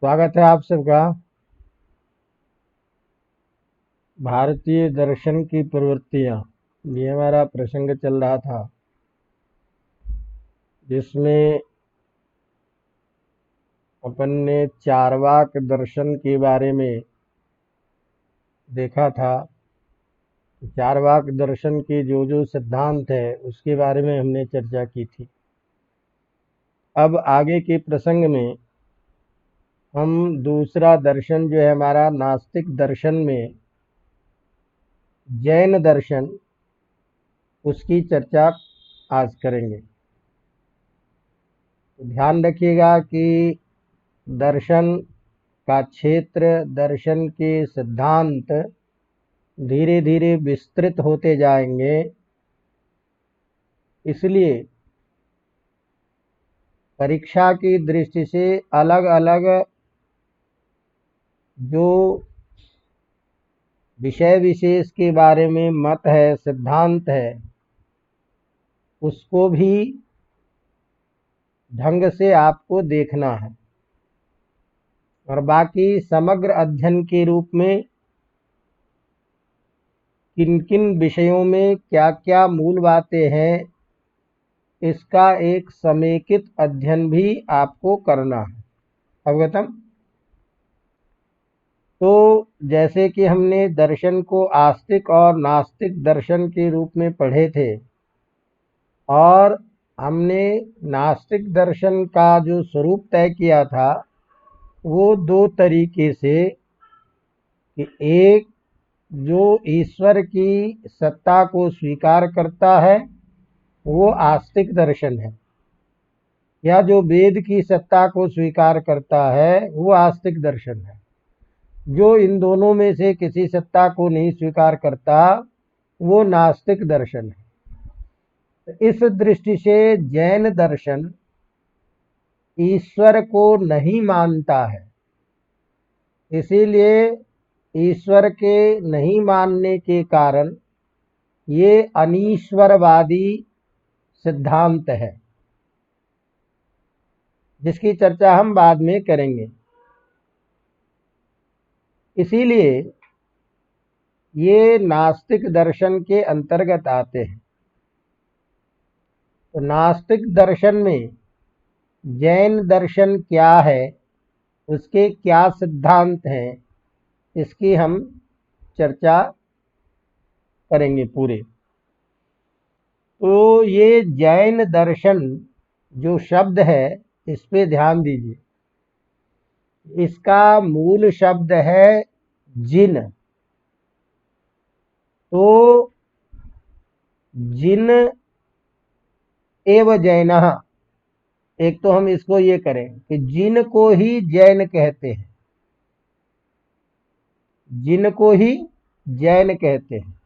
स्वागत है आप सबका। भारतीय दर्शन की प्रवृत्तियाँ, ये हमारा प्रसंग चल रहा था, जिसमें अपन ने चार्वाक दर्शन के बारे में देखा था। चार्वाक दर्शन के जो जो सिद्धांत है उसके बारे में हमने चर्चा की थी। अब आगे के प्रसंग में हम दूसरा दर्शन जो है हमारा नास्तिक दर्शन में जैन दर्शन, उसकी चर्चा आज करेंगे। तो ध्यान रखिएगा कि दर्शन का क्षेत्र, दर्शन के सिद्धांत धीरे धीरे विस्तृत होते जाएंगे। इसलिए परीक्षा की दृष्टि से अलग अलग जो विषय विशेष के बारे में मत है, सिद्धांत है, उसको भी ढंग से आपको देखना है। और बाकी समग्र अध्ययन के रूप में किन किन विषयों में क्या क्या मूल बातें हैं, इसका एक समेकित अध्ययन भी आपको करना है। अवगतम। तो जैसे कि हमने दर्शन को आस्तिक और नास्तिक दर्शन के रूप में पढ़े थे, और हमने नास्तिक दर्शन का जो स्वरूप तय किया था वो दो तरीके से, कि एक जो ईश्वर की सत्ता को स्वीकार करता है वो आस्तिक दर्शन है, या जो वेद की सत्ता को स्वीकार करता है वो आस्तिक दर्शन है। जो इन दोनों में से किसी सत्ता को नहीं स्वीकार करता वो नास्तिक दर्शन है। तो इस दृष्टि से जैन दर्शन ईश्वर को नहीं मानता है। इसीलिए ईश्वर के नहीं मानने के कारण ये अनीश्वरवादी सिद्धांत है, जिसकी चर्चा हम बाद में करेंगे। इसीलिए ये नास्तिक दर्शन के अंतर्गत आते हैं। तो नास्तिक दर्शन में जैन दर्शन क्या है, उसके क्या सिद्धांत हैं, इसकी हम चर्चा करेंगे पूरे। तो ये जैन दर्शन जो शब्द है, इस पे ध्यान दीजिए। इसका मूल शब्द है जिन। तो जिन एव जैनः, एक तो हम इसको ये करें कि जिन को ही जैन कहते हैं, जिन को ही जैन कहते हैं।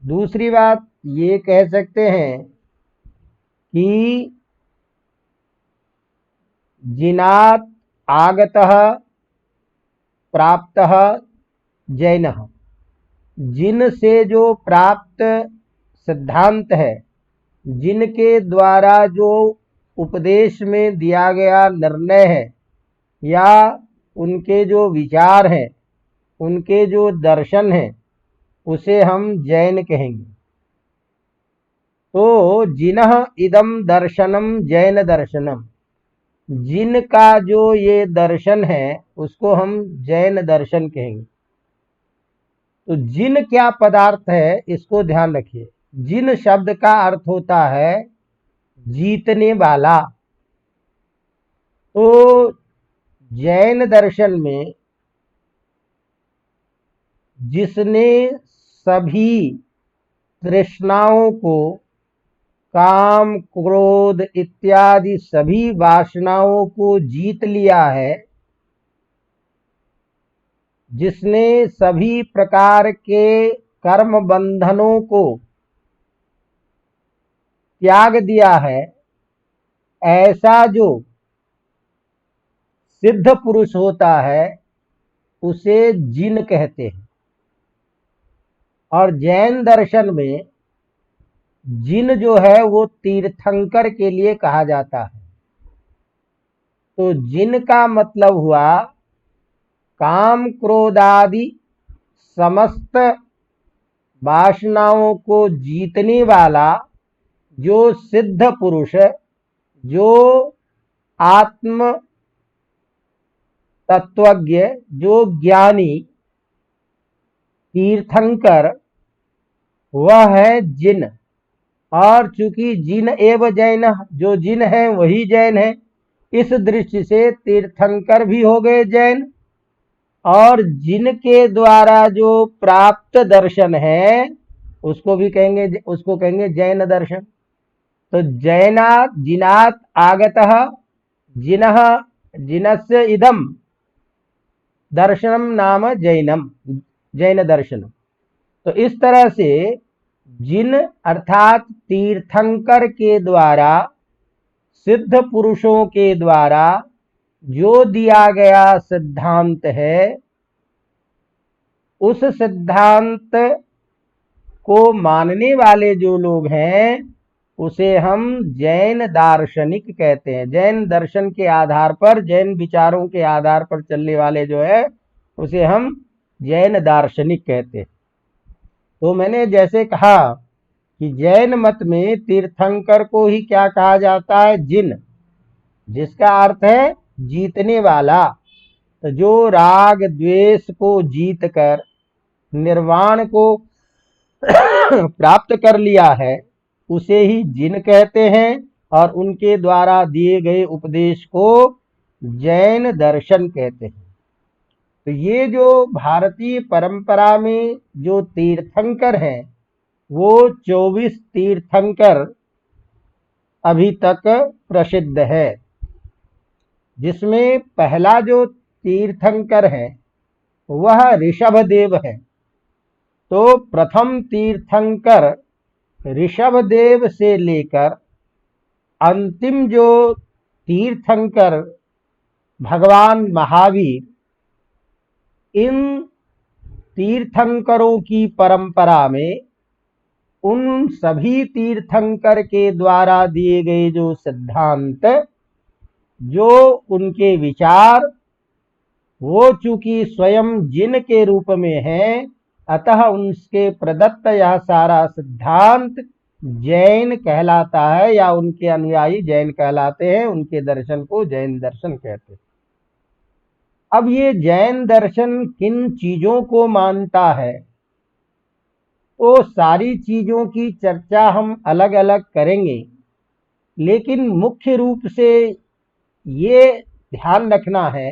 दूसरी बात ये कह सकते हैं कि जिनात् आगतः प्राप्तः जैनः, जिन से जो प्राप्त सिद्धांत है, जिनके द्वारा जो उपदेश में दिया गया निर्णय है, या उनके जो विचार हैं, उनके जो दर्शन हैं, उसे हम जैन कहेंगे। तो जिनः इदम दर्शनम जैन दर्शनम, जिनका जो ये दर्शन है उसको हम जैन दर्शन कहेंगे। तो जिन क्या पदार्थ है इसको ध्यान रखिए। जिन शब्द का अर्थ होता है जीतने वाला। तो जैन दर्शन में जिसने सभी तृष्णाओं को, काम क्रोध इत्यादि सभी वासनाओं को जीत लिया है, जिसने सभी प्रकार के कर्म बंधनों को त्याग दिया है, ऐसा जो सिद्ध पुरुष होता है उसे जिन कहते हैं। और जैन दर्शन में जिन जो है वो तीर्थंकर के लिए कहा जाता है। तो जिन का मतलब हुआ काम क्रोधादि समस्त वासनाओं को जीतने वाला जो सिद्ध पुरुष, जो आत्म तत्वज्ञ, जो ज्ञानी तीर्थंकर, वह है जिन। और चूंकि जिन एवं जैन, जो जिन है वही जैन है, इस दृष्टि से तीर्थंकर भी हो गए जैन। और जिनके द्वारा जो प्राप्त दर्शन है उसको कहेंगे जैन दर्शन। तो जैनात् जिनात् आगतः जिनः जिनस्य इदम दर्शनम नाम जैनम, जैन दर्शनम। तो इस तरह से जिन अर्थात तीर्थंकर के द्वारा, सिद्ध पुरुषों के द्वारा जो दिया गया सिद्धांत है, उस सिद्धांत को मानने वाले जो लोग हैं उसे हम जैन दार्शनिक कहते हैं। जैन दर्शन के आधार पर, जैन विचारों के आधार पर चलने वाले जो है उसे हम जैन दार्शनिक कहते हैं। तो मैंने जैसे कहा कि जैन मत में तीर्थंकर को ही क्या कहा जाता है, जिन, जिसका अर्थ है जीतने वाला। तो जो राग द्वेष को जीत कर निर्वाण को प्राप्त कर लिया है उसे ही जिन कहते हैं, और उनके द्वारा दिए गए उपदेश को जैन दर्शन कहते हैं। तो ये जो भारतीय परंपरा में जो तीर्थंकर हैं वो 24 तीर्थंकर अभी तक प्रसिद्ध है, जिसमें पहला जो तीर्थंकर है वह ऋषभदेव है। तो प्रथम तीर्थंकर ऋषभदेव से लेकर अंतिम जो तीर्थंकर भगवान महावीर, इन तीर्थंकरों की परंपरा में उन सभी तीर्थंकर के द्वारा दिए गए जो सिद्धांत, जो उनके विचार, वो चूंकि स्वयं जिन के रूप में है, अतः उनके प्रदत्त यह सारा सिद्धांत जैन कहलाता है, या उनके अनुयायी जैन कहलाते हैं। उनके दर्शन को जैन दर्शन कहते हैं। अब ये जैन दर्शन किन चीजों को मानता है, वो सारी चीजों की चर्चा हम अलग अलग करेंगे, लेकिन मुख्य रूप से ये ध्यान रखना है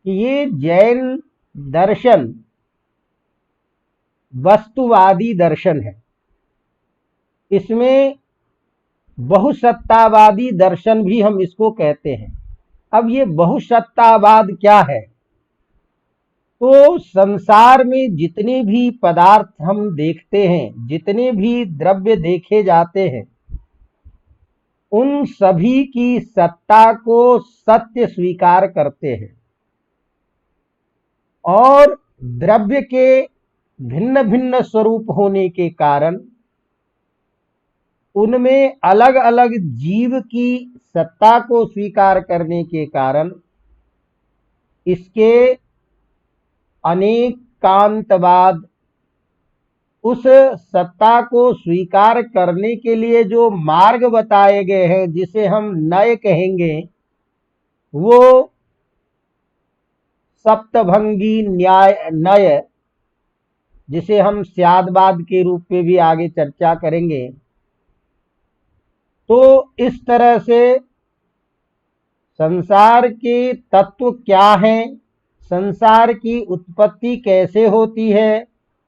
कि ये जैन दर्शन वस्तुवादी दर्शन है। इसमें बहुसत्तावादी दर्शन भी हम इसको कहते हैं। अब ये बहुसत्तावाद क्या है? तो संसार में जितने भी पदार्थ हम देखते हैं, जितने भी द्रव्य देखे जाते हैं, उन सभी की सत्ता को सत्य स्वीकार करते हैं। और द्रव्य के भिन्न भिन्न स्वरूप होने के कारण उनमें अलग अलग जीव की सत्ता को स्वीकार करने के कारण इसके अनेकांतवाद, उस सत्ता को स्वीकार करने के लिए जो मार्ग बताए गए हैं, जिसे हम नय कहेंगे, वो सप्तभंगी न्याय नय, जिसे हम स्यादवाद के रूप में भी आगे चर्चा करेंगे। तो इस तरह से संसार के तत्व क्या हैं, संसार की उत्पत्ति कैसे होती है,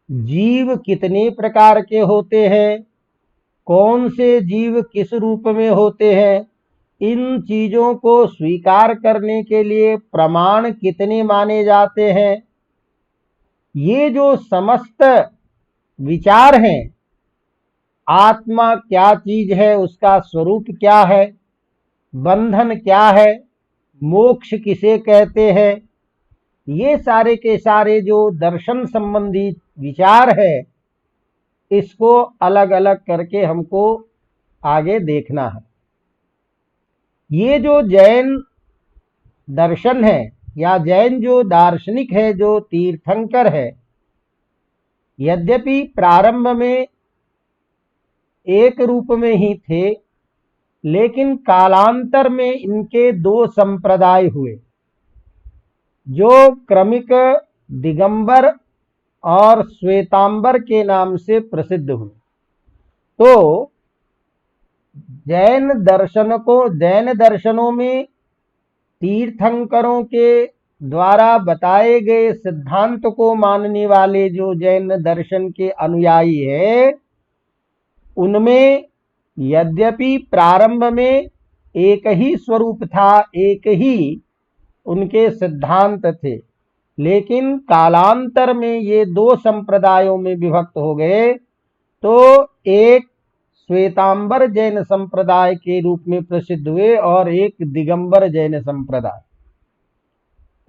जीव कितने प्रकार के होते हैं, कौन से जीव किस रूप में होते हैं, इन चीजों को स्वीकार करने के लिए प्रमाण कितने माने जाते हैं, ये जो समस्त विचार हैं, आत्मा क्या चीज है, उसका स्वरूप क्या है, बंधन क्या है, मोक्ष किसे कहते हैं, ये सारे के सारे जो दर्शन संबंधी विचार है, इसको अलग अलग करके हमको आगे देखना है। ये जो जैन दर्शन है या जैन जो दार्शनिक है, जो तीर्थंकर है, यद्यपि प्रारंभ में एक रूप में ही थे, लेकिन कालांतर में इनके दो संप्रदाय हुए, जो क्रमिक दिगंबर और श्वेतांबर के नाम से प्रसिद्ध हुए। तो जैन दर्शनों में तीर्थंकरों के द्वारा बताए गए सिद्धांत को मानने वाले जो जैन दर्शन के अनुयायी है, उनमें यद्यपि प्रारंभ में एक ही स्वरूप था, एक ही उनके सिद्धांत थे, लेकिन कालांतर में ये दो संप्रदायों में विभक्त हो गए। तो एक श्वेतांबर जैन संप्रदाय के रूप में प्रसिद्ध हुए और एक दिगंबर जैन संप्रदाय।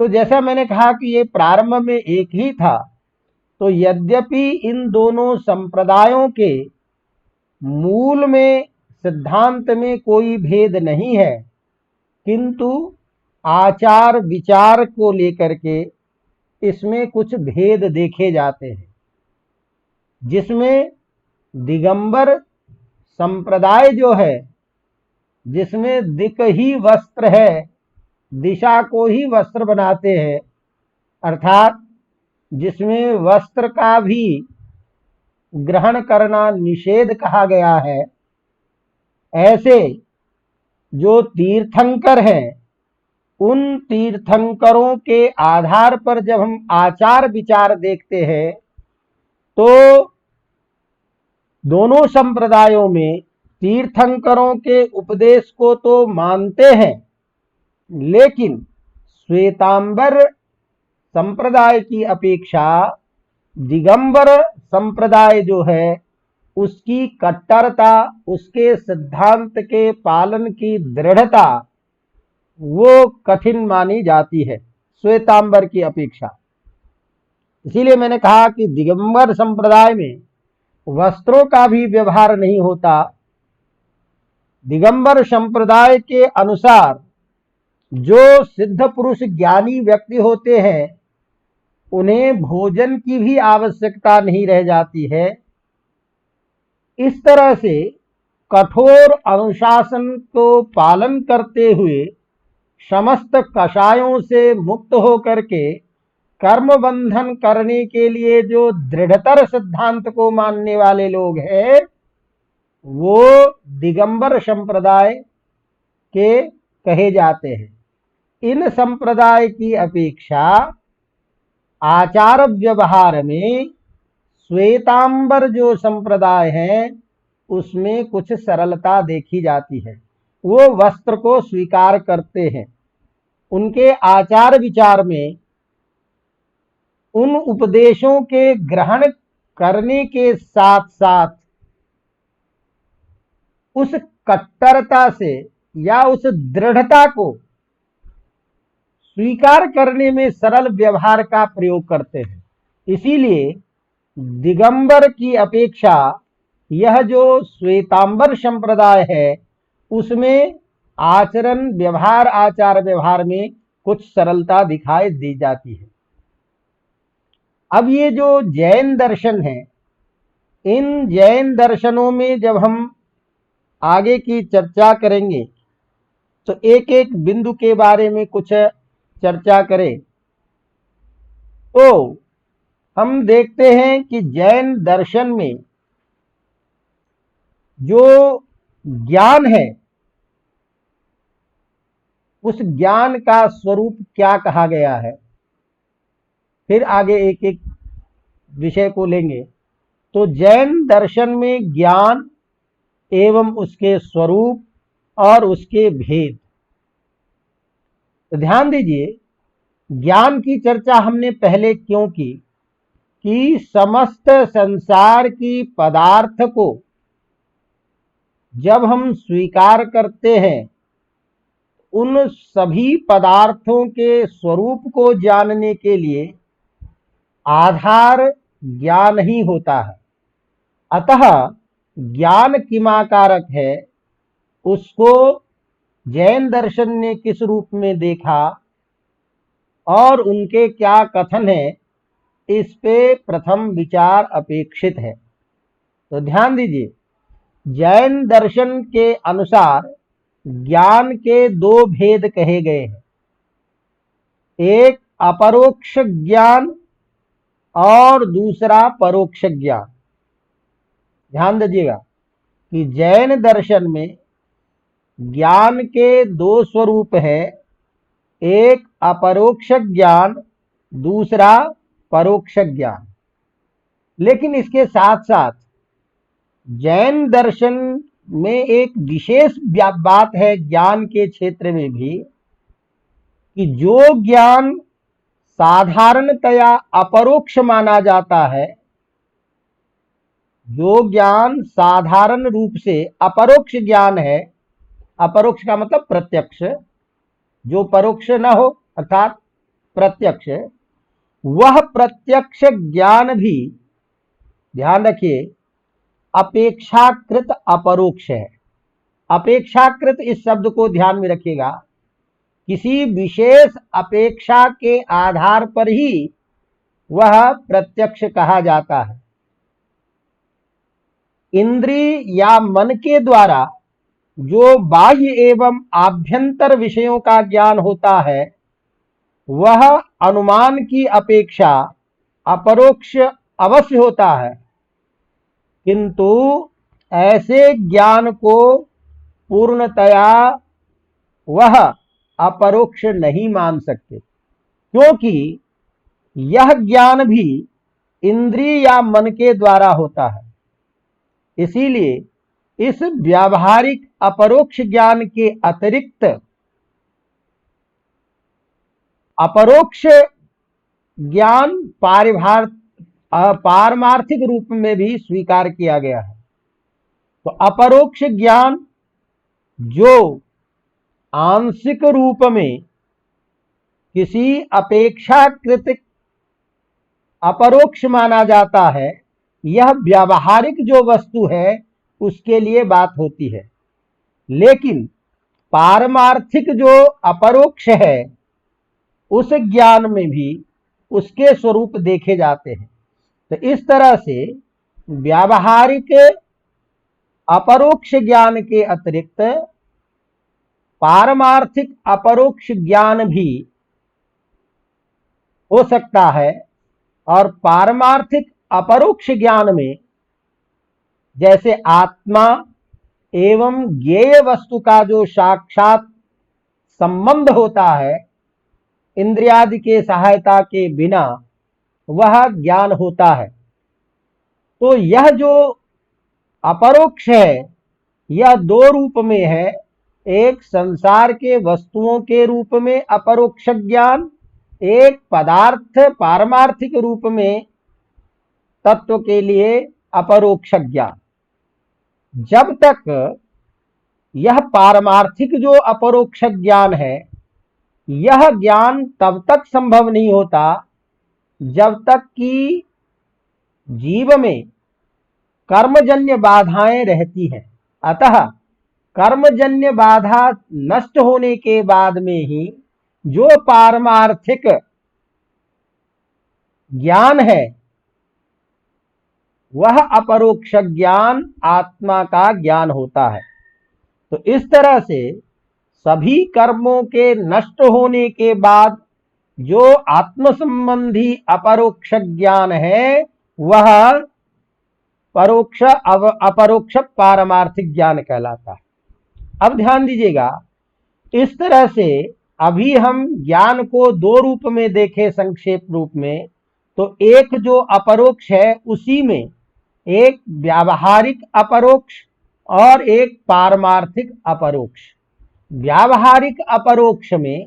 तो जैसा मैंने कहा कि ये प्रारंभ में एक ही था, तो यद्यपि इन दोनों संप्रदायों के मूल में सिद्धांत में कोई भेद नहीं है, किंतु आचार विचार को लेकर के इसमें कुछ भेद देखे जाते हैं, जिसमें दिगंबर संप्रदाय जो है, जिसमें दिक ही वस्त्र है, दिशा को ही वस्त्र बनाते हैं, अर्थात जिसमें वस्त्र का भी ग्रहण करना निषेध कहा गया है, ऐसे जो तीर्थंकर हैं, उन तीर्थंकरों के आधार पर जब हम आचार विचार देखते हैं, तो दोनों संप्रदायों में तीर्थंकरों के उपदेश को तो मानते हैं, लेकिन श्वेतांबर संप्रदाय की अपेक्षा दिगंबर संप्रदाय जो है, उसकी कट्टरता, उसके सिद्धांत के पालन की दृढ़ता वो कठिन मानी जाती है श्वेतांबर की अपेक्षा। इसीलिए मैंने कहा कि दिगंबर संप्रदाय में वस्त्रों का भी व्यवहार नहीं होता। दिगंबर संप्रदाय के अनुसार जो सिद्ध पुरुष ज्ञानी व्यक्ति होते हैं, उन्हें भोजन की भी आवश्यकता नहीं रह जाती है। इस तरह से कठोर अनुशासन को पालन करते हुए समस्त कषायों से मुक्त होकर के कर्म बंधन करने के लिए जो दृढ़तर सिद्धांत को मानने वाले लोग हैं, वो दिगंबर संप्रदाय के कहे जाते हैं। इन संप्रदाय की अपेक्षा आचार व्यवहार में श्वेतांबर जो संप्रदाय है, उसमें कुछ सरलता देखी जाती है। वो वस्त्र को स्वीकार करते हैं। उनके आचार विचार में उन उपदेशों के ग्रहण करने के साथ साथ उस कट्टरता से या उस दृढ़ता को स्वीकार करने में सरल व्यवहार का प्रयोग करते हैं। इसीलिए दिगंबर की अपेक्षा यह जो श्वेतांबर संप्रदाय है, उसमें आचरण व्यवहार, आचार व्यवहार में कुछ सरलता दिखाई दी जाती है। अब ये जो जैन दर्शन है, इन जैन दर्शनों में जब हम आगे की चर्चा करेंगे, तो एक एक बिंदु के बारे में कुछ चर्चा करें। तो हम देखते हैं कि जैन दर्शन में जो ज्ञान है, उस ज्ञान का स्वरूप क्या कहा गया है, फिर आगे एक एक विषय को लेंगे। तो जैन दर्शन में ज्ञान एवं उसके स्वरूप और उसके भेद। तो ध्यान दीजिए, ज्ञान की चर्चा हमने पहले क्यों की कि समस्त संसार की पदार्थ को जब हम स्वीकार करते हैं, उन सभी पदार्थों के स्वरूप को जानने के लिए आधार ज्ञान ही होता है। अतः ज्ञान किमाकारक है, उसको जैन दर्शन ने किस रूप में देखा और उनके क्या कथन है, इस पे प्रथम विचार अपेक्षित है। तो ध्यान दीजिए, जैन दर्शन के अनुसार ज्ञान के दो भेद कहे गए हैं, एक अपरोक्ष ज्ञान और दूसरा परोक्ष ज्ञान। ध्यान दीजिएगा कि जैन दर्शन में ज्ञान के दो स्वरूप हैं, एक अपरोक्ष ज्ञान, दूसरा परोक्ष ज्ञान। लेकिन इसके साथ साथ जैन दर्शन में एक विशेष बात है ज्ञान के क्षेत्र में भी, कि जो ज्ञान साधारणतया अपरोक्ष माना जाता है, जो ज्ञान साधारण रूप से अपरोक्ष ज्ञान है, अपरोक्ष का मतलब प्रत्यक्ष, जो परोक्ष न हो अर्थात प्रत्यक्ष, वह प्रत्यक्ष ज्ञान भी, ध्यान रखिए, अपेक्षाकृत अपरोक्ष है। अपेक्षाकृत इस शब्द को ध्यान में रखिएगा, किसी विशेष अपेक्षा के आधार पर ही वह प्रत्यक्ष कहा जाता है। इंद्रिय या मन के द्वारा जो बाह्य एवं आभ्यंतर विषयों का ज्ञान होता है, वह अनुमान की अपेक्षा अपरोक्ष अवश्य होता है, किंतु ऐसे ज्ञान को पूर्णतया वह अपरोक्ष नहीं मान सकते, क्योंकि यह ज्ञान भी इंद्रिय या मन के द्वारा होता है। इसीलिए इस व्यावहारिक अपरोक्ष ज्ञान के अतिरिक्त अपरोक्ष ज्ञान पारमार्थिक रूप में भी स्वीकार किया गया है। तो अपरोक्ष ज्ञान जो आंशिक रूप में किसी अपेक्षाकृत अपरोक्ष माना जाता है, यह व्यावहारिक जो वस्तु है उसके लिए बात होती है। लेकिन पारमार्थिक जो अपरोक्ष है, उस ज्ञान में भी उसके स्वरूप देखे जाते हैं। तो इस तरह से व्यावहारिक अपरोक्ष ज्ञान के अतिरिक्त पारमार्थिक अपरोक्ष ज्ञान भी हो सकता है, और पारमार्थिक अपरोक्ष ज्ञान में जैसे आत्मा एवं ज्ञेय वस्तु का जो साक्षात संबंध होता है, इंद्रियादि के सहायता के बिना वह ज्ञान होता है। तो यह जो अपरोक्ष है, यह दो रूप में है, एक संसार के वस्तुओं के रूप में अपरोक्ष ज्ञान, एक पदार्थ पारमार्थिक रूप में तत्व के लिए अपरोक्ष ज्ञान। जब तक यह पारमार्थिक जो अपरोक्ष ज्ञान है, यह ज्ञान तब तक संभव नहीं होता जब तक कि जीव में कर्मजन्य बाधाएं रहती हैं। अतः कर्मजन्य बाधा नष्ट होने के बाद में ही जो पारमार्थिक ज्ञान है, वह अपरोक्ष ज्ञान आत्मा का ज्ञान होता है। तो इस तरह से सभी कर्मों के नष्ट होने के बाद जो आत्म संबंधी अपरोक्ष ज्ञान है, वह परोक्ष अपरोक्ष पारमार्थिक ज्ञान कहलाता है। अब ध्यान दीजिएगा, इस तरह से अभी हम ज्ञान को दो रूप में देखें संक्षेप रूप में। तो एक जो अपरोक्ष है, उसी में एक व्यावहारिक अपरोक्ष और एक पारमार्थिक अपरोक्ष। व्यावहारिक अपरोक्ष में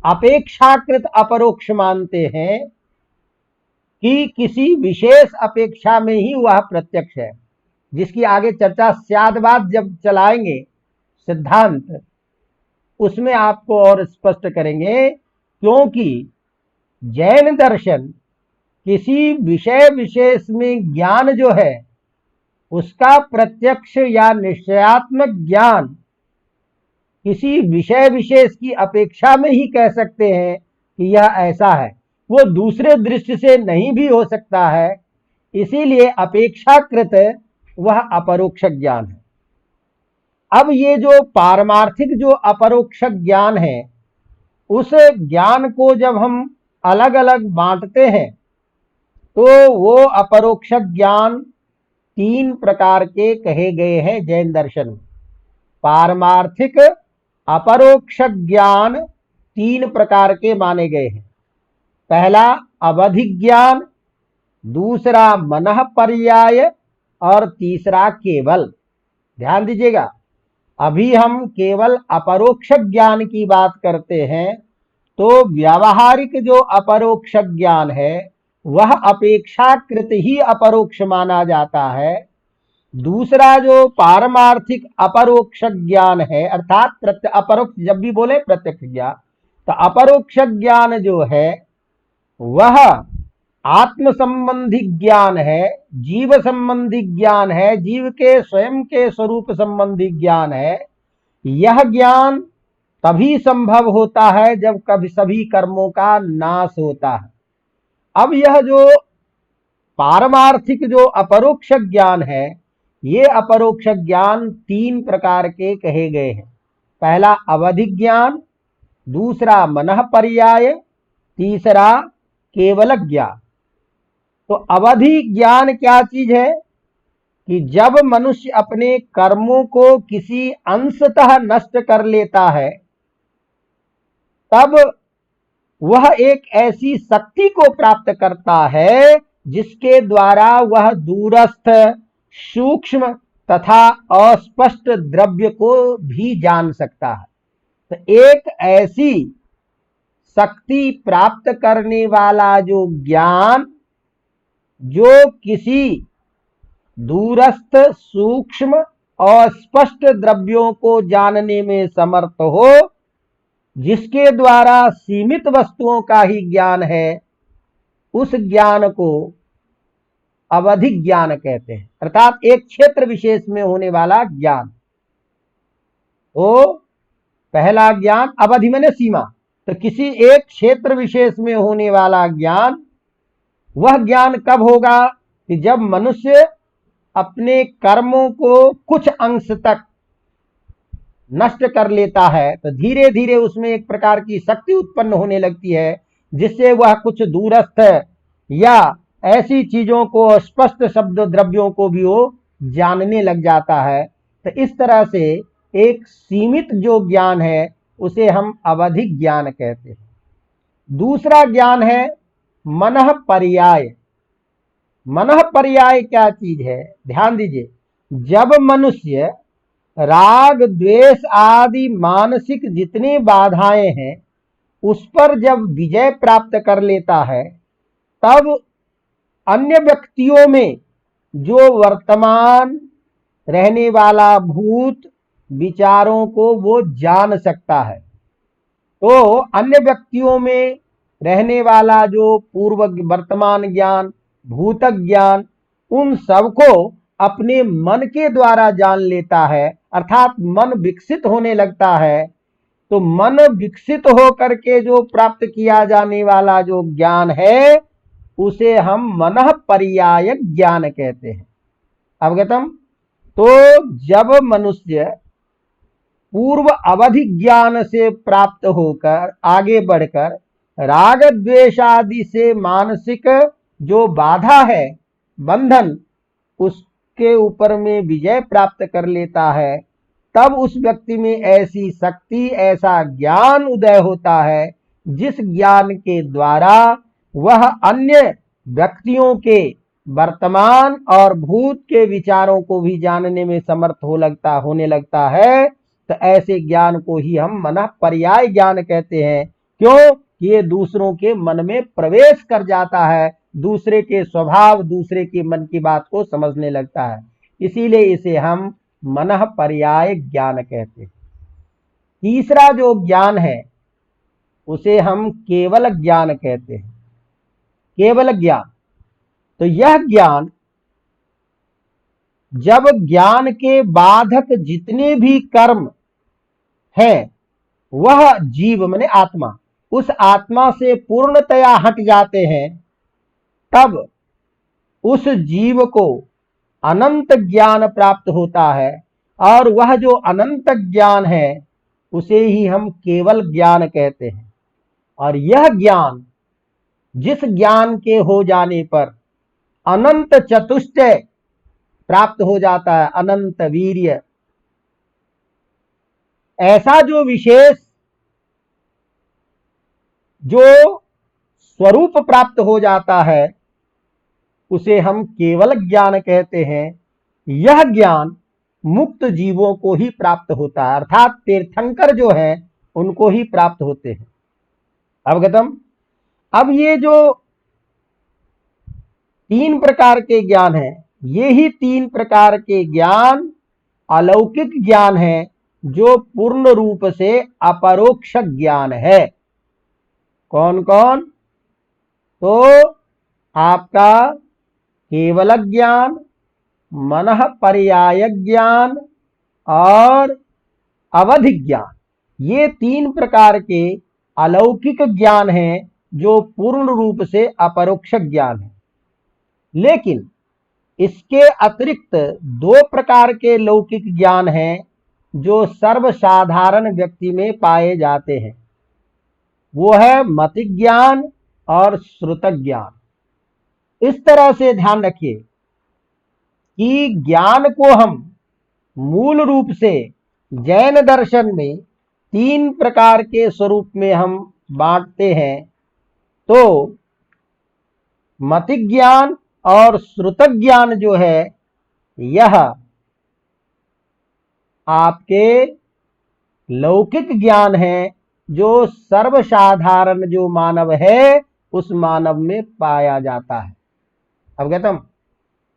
अपेक्षाकृत अपरोक्ष मानते हैं कि किसी विशेष अपेक्षा में ही वह प्रत्यक्ष है, जिसकी आगे चर्चा स्यादबाद जब चलाएंगे सिद्धांत, उसमें आपको और स्पष्ट करेंगे। क्योंकि जैन दर्शन किसी विषय विशेष में ज्ञान जो है, उसका प्रत्यक्ष या निश्चयात्मक ज्ञान किसी विषय विशेष की अपेक्षा में ही कह सकते हैं कि यह ऐसा है, वो दूसरे दृष्टि से नहीं भी हो सकता है। इसीलिए अपेक्षाकृत वह अपरोक्ष ज्ञान है। अब ये जो पारमार्थिक जो अपरोक्ष ज्ञान है, उस ज्ञान को जब हम अलग अलग बांटते हैं तो वो अपरोक्ष ज्ञान तीन प्रकार के कहे गए हैं जैन दर्शन में। पारमार्थिक अपरोक्ष ज्ञान तीन प्रकार के माने गए हैं। पहला अवधि ज्ञान, दूसरा मनः पर्याय और तीसरा केवल। ध्यान दीजिएगा, अभी हम केवल अपरोक्ष ज्ञान की बात करते हैं, तो व्यावहारिक जो अपरोक्ष ज्ञान है वह अपेक्षाकृत ही अपरोक्ष माना जाता है। दूसरा जो पारमार्थिक अपरोक्ष ज्ञान है, अर्थात अपरोक्ष जब भी बोले प्रत्यक्ष ज्ञान, तो अपरोक्ष ज्ञान जो है वह आत्म संबंधी ज्ञान है, जीव संबंधी ज्ञान है, जीव के स्वयं के स्वरूप संबंधी ज्ञान है। यह ज्ञान तभी संभव होता है जब कभी सभी कर्मों का नाश होता है। अब यह जो पारमार्थिक जो अपरोक्ष ज्ञान है, ये अपरोक्ष ज्ञान तीन प्रकार के कहे गए हैं। पहला अवधि ज्ञान, दूसरा मनः पर्याय, तीसरा केवल ज्ञान। तो अवधि ज्ञान क्या चीज है कि जब मनुष्य अपने कर्मों को किसी अंशतः नष्ट कर लेता है, तब वह एक ऐसी शक्ति को प्राप्त करता है जिसके द्वारा वह दूरस्थ, सूक्ष्म तथा अस्पष्ट द्रव्य को भी जान सकता है। तो एक ऐसी शक्ति प्राप्त करने वाला जो ज्ञान, जो किसी दूरस्थ, सूक्ष्म और स्पष्ट द्रव्यों को जानने में समर्थ हो, जिसके द्वारा सीमित वस्तुओं का ही ज्ञान है, उस ज्ञान को अवधि ज्ञान कहते हैं। अर्थात एक क्षेत्र विशेष में होने वाला ज्ञान। तो पहला ज्ञान अवधि माने सीमा, तो किसी एक क्षेत्र विशेष में होने वाला ज्ञान। वह ज्ञान कब होगा कि जब मनुष्य अपने कर्मों को कुछ अंश तक नष्ट कर लेता है, तो धीरे धीरे उसमें एक प्रकार की शक्ति उत्पन्न होने लगती है, जिससे वह कुछ दूरस्थ या ऐसी चीजों को, स्पष्ट शब्द द्रव्यों को भी वो जानने लग जाता है। तो इस तरह से एक सीमित जो ज्ञान है उसे हम अवधि ज्ञान कहते हैं। दूसरा ज्ञान है मनः पर्याय। मनः पर्याय क्या चीज है, ध्यान दीजिए। जब मनुष्य राग, द्वेष आदि मानसिक जितनी बाधाएं हैं उस पर जब विजय प्राप्त कर लेता है, तब अन्य व्यक्तियों में जो वर्तमान रहने वाला भूत विचारों को वो जान सकता है। तो अन्य व्यक्तियों में रहने वाला जो पूर्व वर्तमान ज्ञान, भूतक ज्ञान, उन सबको अपने मन के द्वारा जान लेता है, अर्थात मन विकसित होने लगता है। तो मन विकसित होकर के जो प्राप्त किया जाने वाला जो ज्ञान है उसे हम मनः पर्याय ज्ञान कहते हैं। अवगतम? तो जब मनुष्य पूर्व अवधि ज्ञान से प्राप्त होकर आगे बढ़कर राग द्वेष आदि से मानसिक जो बाधा है, बंधन, उसके ऊपर में विजय प्राप्त कर लेता है, तब उस व्यक्ति में ऐसी शक्ति, ऐसा ज्ञान उदय होता है जिस ज्ञान के द्वारा वह अन्य व्यक्तियों के वर्तमान और भूत के विचारों को भी जानने में समर्थ होने लगता है। तो ऐसे ज्ञान को ही हम मनः पर्याय ज्ञान कहते हैं। क्यों? ये दूसरों के मन में प्रवेश कर जाता है, दूसरे के स्वभाव, दूसरे के मन की बात को समझने लगता है। इसीलिए इसे हम मनः पर्याय ज्ञान कहते हैं। तीसरा जो ज्ञान है उसे हम केवल ज्ञान कहते हैं। केवल ज्ञान, तो यह ज्ञान जब ज्ञान के बाधक जितने भी कर्म है वह जीव माने आत्मा उस आत्मा से पूर्णतया हट जाते हैं, तब उस जीव को अनंत ज्ञान प्राप्त होता है। और वह जो अनंत ज्ञान है उसे ही हम केवल ज्ञान कहते हैं। और यह ज्ञान, जिस ज्ञान के हो जाने पर अनंत चतुष्टय प्राप्त हो जाता है, अनंत वीर्य, ऐसा जो विशेष जो स्वरूप प्राप्त हो जाता है उसे हम केवल ज्ञान कहते हैं। यह ज्ञान मुक्त जीवों को ही प्राप्त होता है, अर्थात तीर्थंकर जो है उनको ही प्राप्त होते हैं। अवगतम। अब ये जो तीन प्रकार के ज्ञान हैं, ये ही तीन प्रकार के ज्ञान अलौकिक ज्ञान है, जो पूर्ण रूप से अपरोक्ष ज्ञान है। कौन कौन? तो आपका केवल ज्ञान, मनः पर्याय ज्ञान और अवधि ज्ञान, ये तीन प्रकार के अलौकिक ज्ञान हैं जो पूर्ण रूप से अपरोक्ष ज्ञान है। लेकिन इसके अतिरिक्त दो प्रकार के लौकिक ज्ञान हैं जो सर्वसाधारण व्यक्ति में पाए जाते हैं। वो है मति ज्ञान और श्रुत ज्ञान। इस तरह से ध्यान रखिए कि ज्ञान को हम मूल रूप से जैन दर्शन में तीन प्रकार के स्वरूप में हम बांटते हैं। तो मति ज्ञान और श्रुत ज्ञान जो है, यह आपके लौकिक ज्ञान है जो सर्वसाधारण जो मानव है उस मानव में पाया जाता है। अवगतम।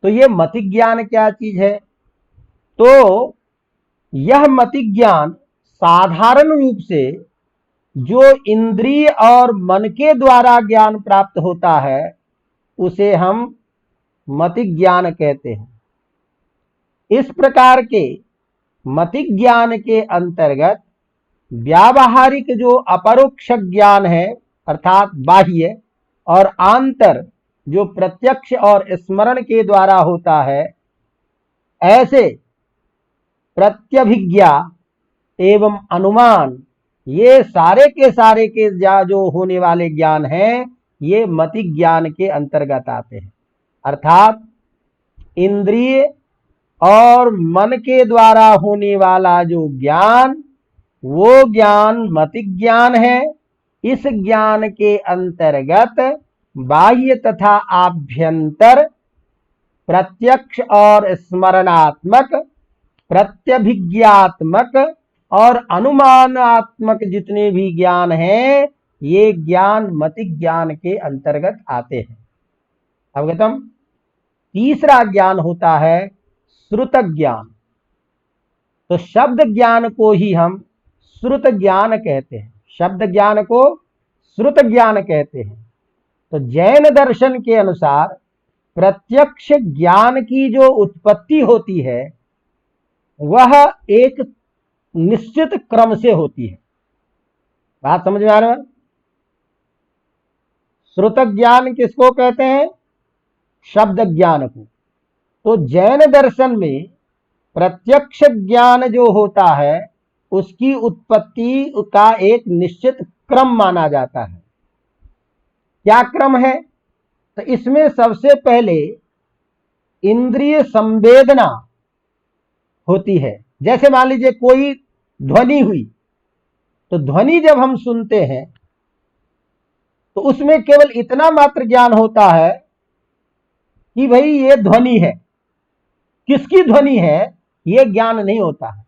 तो ये मति ज्ञान क्या चीज है? तो यह मति ज्ञान साधारण रूप से जो इंद्रिय और मन के द्वारा ज्ञान प्राप्त होता है उसे हम मति ज्ञान कहते हैं। इस प्रकार के मति ज्ञान के अंतर्गत व्यावहारिक जो अपरोक्ष ज्ञान है, अर्थात बाह्य, और आंतर जो प्रत्यक्ष और स्मरण के द्वारा होता है, ऐसे प्रत्यभिज्ञा एवं अनुमान, ये सारे के जो होने वाले ज्ञान हैं, ये मति ज्ञान के अंतर्गत आते हैं। अर्थात इंद्रिय और मन के द्वारा होने वाला जो ज्ञान, वो ज्ञान मति ज्ञान है। इस ज्ञान के अंतर्गत बाह्य तथा आभ्यंतर, प्रत्यक्ष और स्मरणात्मक, प्रत्यभिज्ञात्मक और अनुमानात्मक जितने भी ज्ञान हैं, ये ज्ञान मति ज्ञान के अंतर्गत आते हैं। अवगतम। तीसरा ज्ञान होता है श्रुत ज्ञान। तो शब्द ज्ञान को ही हम श्रुत ज्ञान कहते हैं, शब्द ज्ञान को श्रुत ज्ञान कहते हैं। तो जैन दर्शन के अनुसार प्रत्यक्ष ज्ञान की जो उत्पत्ति होती है वह एक निश्चित क्रम से होती है। बात समझ में आ रहा है? श्रुत ज्ञान किसको कहते हैं? शब्द ज्ञान को। तो जैन दर्शन में प्रत्यक्ष ज्ञान जो होता है उसकी उत्पत्ति का एक निश्चित क्रम माना जाता है। क्या क्रम है? तो इसमें सबसे पहले इंद्रिय संवेदना होती है। जैसे मान लीजिए कोई ध्वनि हुई, तो ध्वनि जब हम सुनते हैं तो उसमें केवल इतना मात्र ज्ञान होता है कि भाई ये ध्वनि है। किसकी ध्वनि है ये ज्ञान नहीं होता है।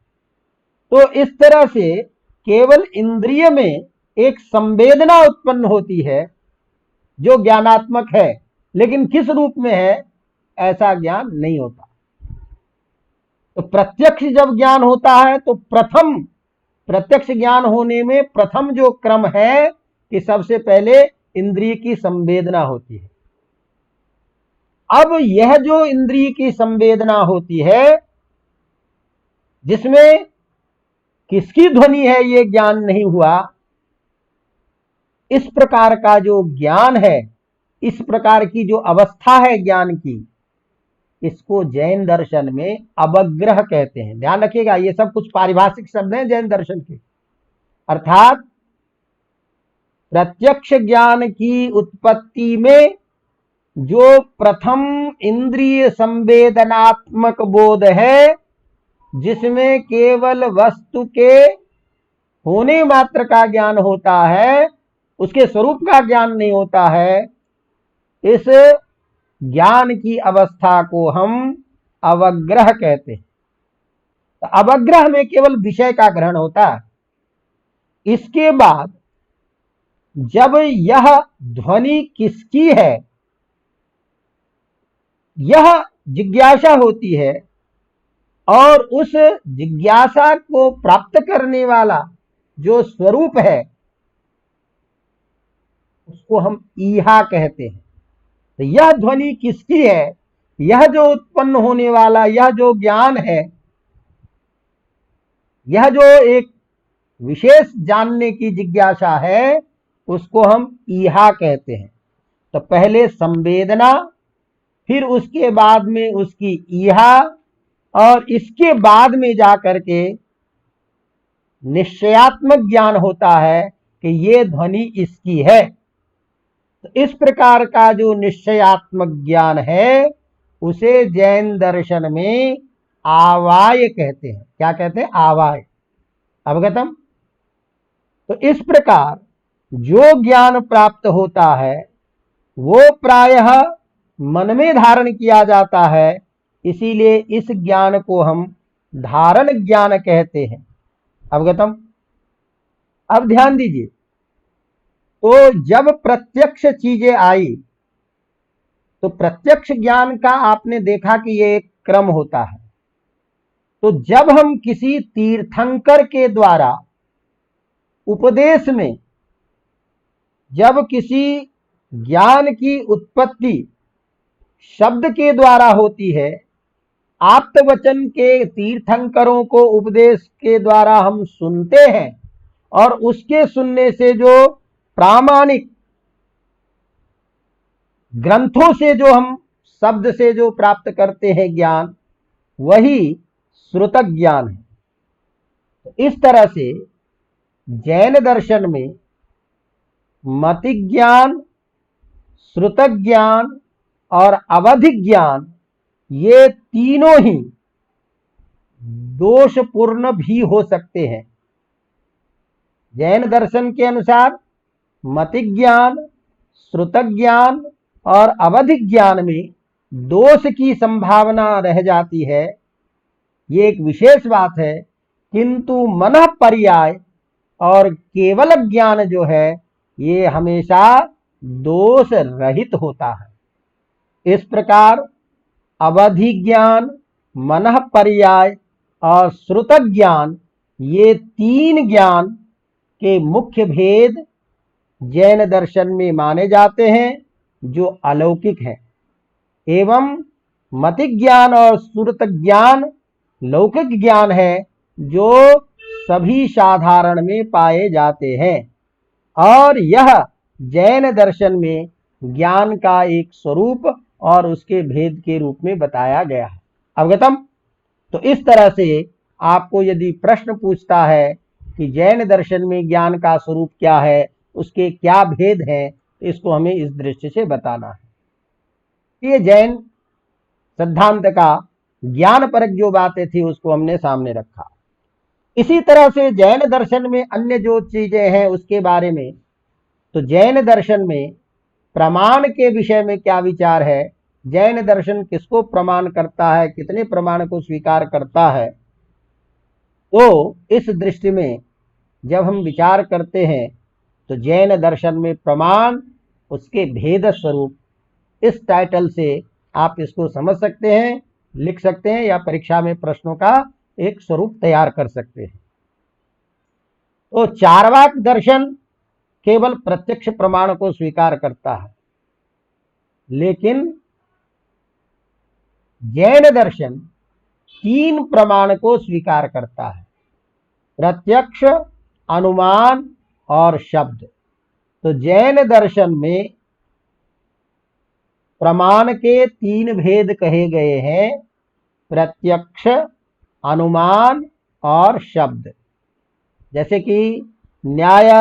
तो इस तरह से केवल इंद्रिय में एक संवेदना उत्पन्न होती है जो ज्ञानात्मक है, लेकिन किस रूप में है ऐसा ज्ञान नहीं होता। तो प्रत्यक्ष जब ज्ञान होता है तो प्रथम प्रत्यक्ष ज्ञान होने में प्रथम जो क्रम है कि सबसे पहले इंद्रिय की संवेदना होती है। अब यह जो इंद्रिय की संवेदना होती है जिसमें किसकी ध्वनि है ये ज्ञान नहीं हुआ। इस प्रकार का जो ज्ञान है, इस प्रकार की जो अवस्था है ज्ञान की, इसको जैन दर्शन में अवग्रह कहते हैं। ध्यान रखिएगा, ये सब कुछ पारिभाषिक शब्द हैं जैन दर्शन के। अर्थात प्रत्यक्ष ज्ञान की उत्पत्ति में जो प्रथम इंद्रिय संवेदनात्मक बोध है, जिसमें केवल वस्तु के होने मात्र का ज्ञान होता है, उसके स्वरूप का ज्ञान नहीं होता है, इस ज्ञान की अवस्था को हम अवग्रह कहते हैं। तो अवग्रह में केवल विषय का ग्रहण होता है। इसके बाद जब यह ध्वनि किसकी है, यह जिज्ञासा होती है, और उस जिज्ञासा को प्राप्त करने वाला जो स्वरूप है, उसको हम ईहा कहते हैं। तो यह ध्वनि किसकी है, यह जो उत्पन्न होने वाला यह जो ज्ञान है, यह जो एक विशेष जानने की जिज्ञासा है, उसको हम ईहा कहते हैं। तो पहले संवेदना, फिर उसके बाद में उसकी ईहा, और इसके बाद में जाकर के निश्चयात्मक ज्ञान होता है कि ये ध्वनि इसकी है। तो इस प्रकार का जो निश्चयात्मक ज्ञान है, उसे जैन दर्शन में आवाय कहते हैं। क्या कहते हैं? आवाय। अवगतम? तो इस प्रकार जो ज्ञान प्राप्त होता है वो प्रायः मन में धारण किया जाता है, इसीलिए इस ज्ञान को हम धारण ज्ञान कहते हैं। अवगतम? अब ध्यान दीजिए, तो जब प्रत्यक्ष चीजें आई, तो प्रत्यक्ष ज्ञान का आपने देखा कि ये एक क्रम होता है। तो जब हम किसी तीर्थंकर के द्वारा उपदेश में जब किसी ज्ञान की उत्पत्ति शब्द के द्वारा होती है, आप्तवचन के तीर्थंकरों को उपदेश के द्वारा हम सुनते हैं, और उसके सुनने से जो प्रामाणिक ग्रंथों से जो हम शब्द से जो प्राप्त करते हैं ज्ञान, वही श्रुतक ज्ञान है। तो इस तरह से जैन दर्शन में मतिक ज्ञान, श्रुतक ज्ञान और अवधिक ज्ञान, ये तीनों ही दोषपूर्ण भी हो सकते हैं। जैन दर्शन के अनुसार मतिक ज्ञान, श्रुतक ज्ञान और अवधिक ज्ञान में दोष की संभावना रह जाती है, ये एक विशेष बात है। किंतु मनः पर्याय और केवल ज्ञान जो है, ये हमेशा दोष रहित होता है। इस प्रकार अवधि ज्ञान, मनः पर्याय और श्रुतक ज्ञान, ये तीन ज्ञान के मुख्य भेद जैन दर्शन में माने जाते हैं, जो अलौकिक है। एवं मतिक ज्ञान और श्रुतक ज्ञान लौकिक ज्ञान है, जो सभी साधारण में पाए जाते हैं, और यह जैन दर्शन में ज्ञान का एक स्वरूप और उसके भेद के रूप में बताया गया है। अवगतम? तो इस तरह से आपको यदि प्रश्न पूछता है कि जैन दर्शन में ज्ञान का स्वरूप क्या है, उसके क्या भेद हैं, इसको हमें इस दृष्टि से बताना है। ये जैन सिद्धांत का ज्ञान परक जो बातें थी उसको हमने सामने रखा। इसी तरह से जैन दर्शन में अन्य जो चीजें हैं उसके बारे में, तो जैन दर्शन में प्रमाण के विषय में क्या विचार है, जैन दर्शन किसको प्रमाण करता है, कितने प्रमाण को स्वीकार करता है। तो इस दृष्टि में जब हम विचार करते हैं, तो जैन दर्शन में प्रमाण, उसके भेद स्वरूप, इस टाइटल से आप इसको समझ सकते हैं, लिख सकते हैं, या परीक्षा में प्रश्नों का एक स्वरूप तैयार कर सकते हैं। तो चार्वाक दर्शन केवल प्रत्यक्ष प्रमाण को स्वीकार करता है, लेकिन जैन दर्शन तीन प्रमाण को स्वीकार करता है। प्रत्यक्ष, अनुमान और शब्द। तो जैन दर्शन में प्रमाण के 3 भेद कहे गए हैं, प्रत्यक्ष, अनुमान और शब्द। जैसे कि न्याय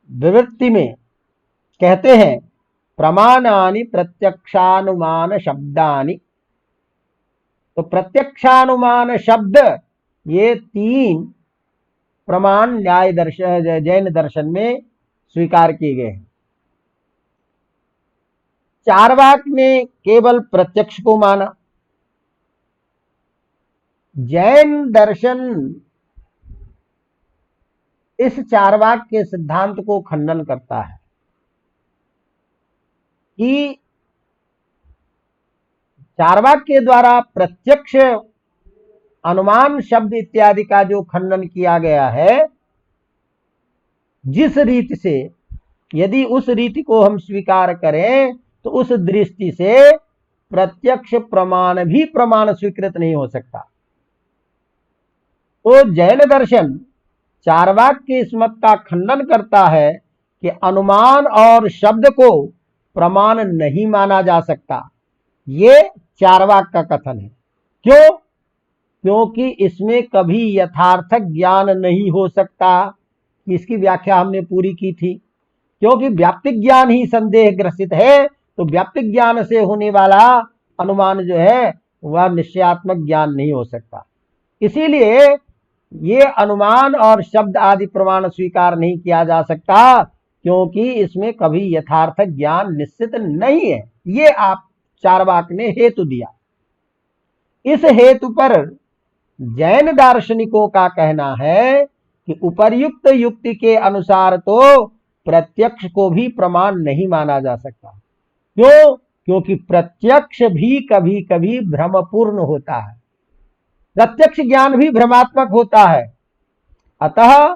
विवृत्ति में कहते हैं प्रमाणानि प्रत्यक्षानुमान शब्दानि। तो प्रत्यक्षानुमान शब्द, ये 3 प्रमाण न्याय दर्शन जैन दर्शन में स्वीकार किए गए हैं। चार्वाक ने केवल प्रत्यक्ष को माना। जैन दर्शन इस चार्वाक के सिद्धांत को खंडन करता है कि चार्वाक के द्वारा प्रत्यक्ष, अनुमान, शब्द इत्यादि का जो खंडन किया गया है, जिस रीति से, यदि उस रीति को हम स्वीकार करें तो उस दृष्टि से प्रत्यक्ष प्रमाण भी प्रमाण स्वीकृत नहीं हो सकता। तो जैन दर्शन चार्वाक के इस मत का खंडन करता है कि अनुमान और शब्द को प्रमाण नहीं माना जा सकता। ये चार्वाक का कथन है। क्यों? क्योंकि इसमें कभी यथार्थक ज्ञान नहीं हो सकता। इसकी व्याख्या हमने पूरी की थी। क्योंकि व्याप्तिक ज्ञान ही संदेह ग्रसित है, तो व्याप्तिक ज्ञान से होने वाला अनुमान जो है वह निश्चयात्मक ज्ञान नहीं हो सकता। इसीलिए ये अनुमान और शब्द आदि प्रमाण स्वीकार नहीं किया जा सकता, क्योंकि इसमें कभी यथार्थक ज्ञान निश्चित नहीं है। ये आप चार्वाक ने हेतु दिया। इस हेतु पर जैन दार्शनिकों का कहना है कि उपर्युक्त युक्ति के अनुसार तो प्रत्यक्ष को भी प्रमाण नहीं माना जा सकता। क्यों? क्योंकि प्रत्यक्ष भी कभी कभी भ्रमपूर्ण होता है, प्रत्यक्ष ज्ञान भी भ्रमात्मक होता है। अतः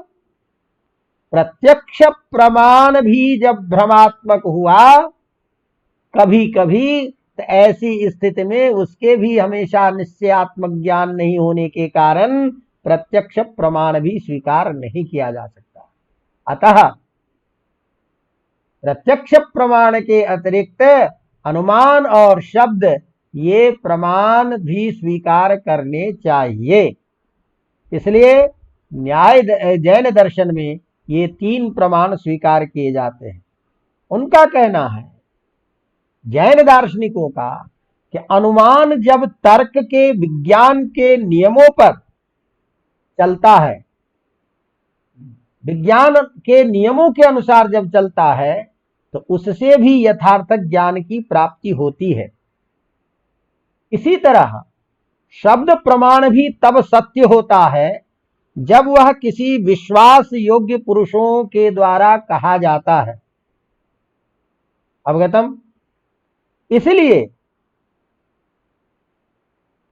प्रत्यक्ष प्रमाण भी जब भ्रमात्मक हुआ कभी कभी, तो ऐसी स्थिति में उसके भी हमेशा निश्चयात्मक ज्ञान नहीं होने के कारण प्रत्यक्ष प्रमाण भी स्वीकार नहीं किया जा सकता। अतः प्रत्यक्ष प्रमाण के अतिरिक्त अनुमान और शब्द, ये प्रमाण भी स्वीकार करने चाहिए। इसलिए न्याय जैन दर्शन में ये 3 प्रमाण स्वीकार किए जाते हैं। उनका कहना है, जैन दार्शनिकों का, कि अनुमान जब तर्क के, विज्ञान के नियमों पर चलता है, विज्ञान के नियमों के अनुसार जब चलता है, तो उससे भी यथार्थक ज्ञान की प्राप्ति होती है। इसी तरह शब्द प्रमाण भी तब सत्य होता है जब वह किसी विश्वास योग्य पुरुषों के द्वारा कहा जाता है। अवगतम? इसलिए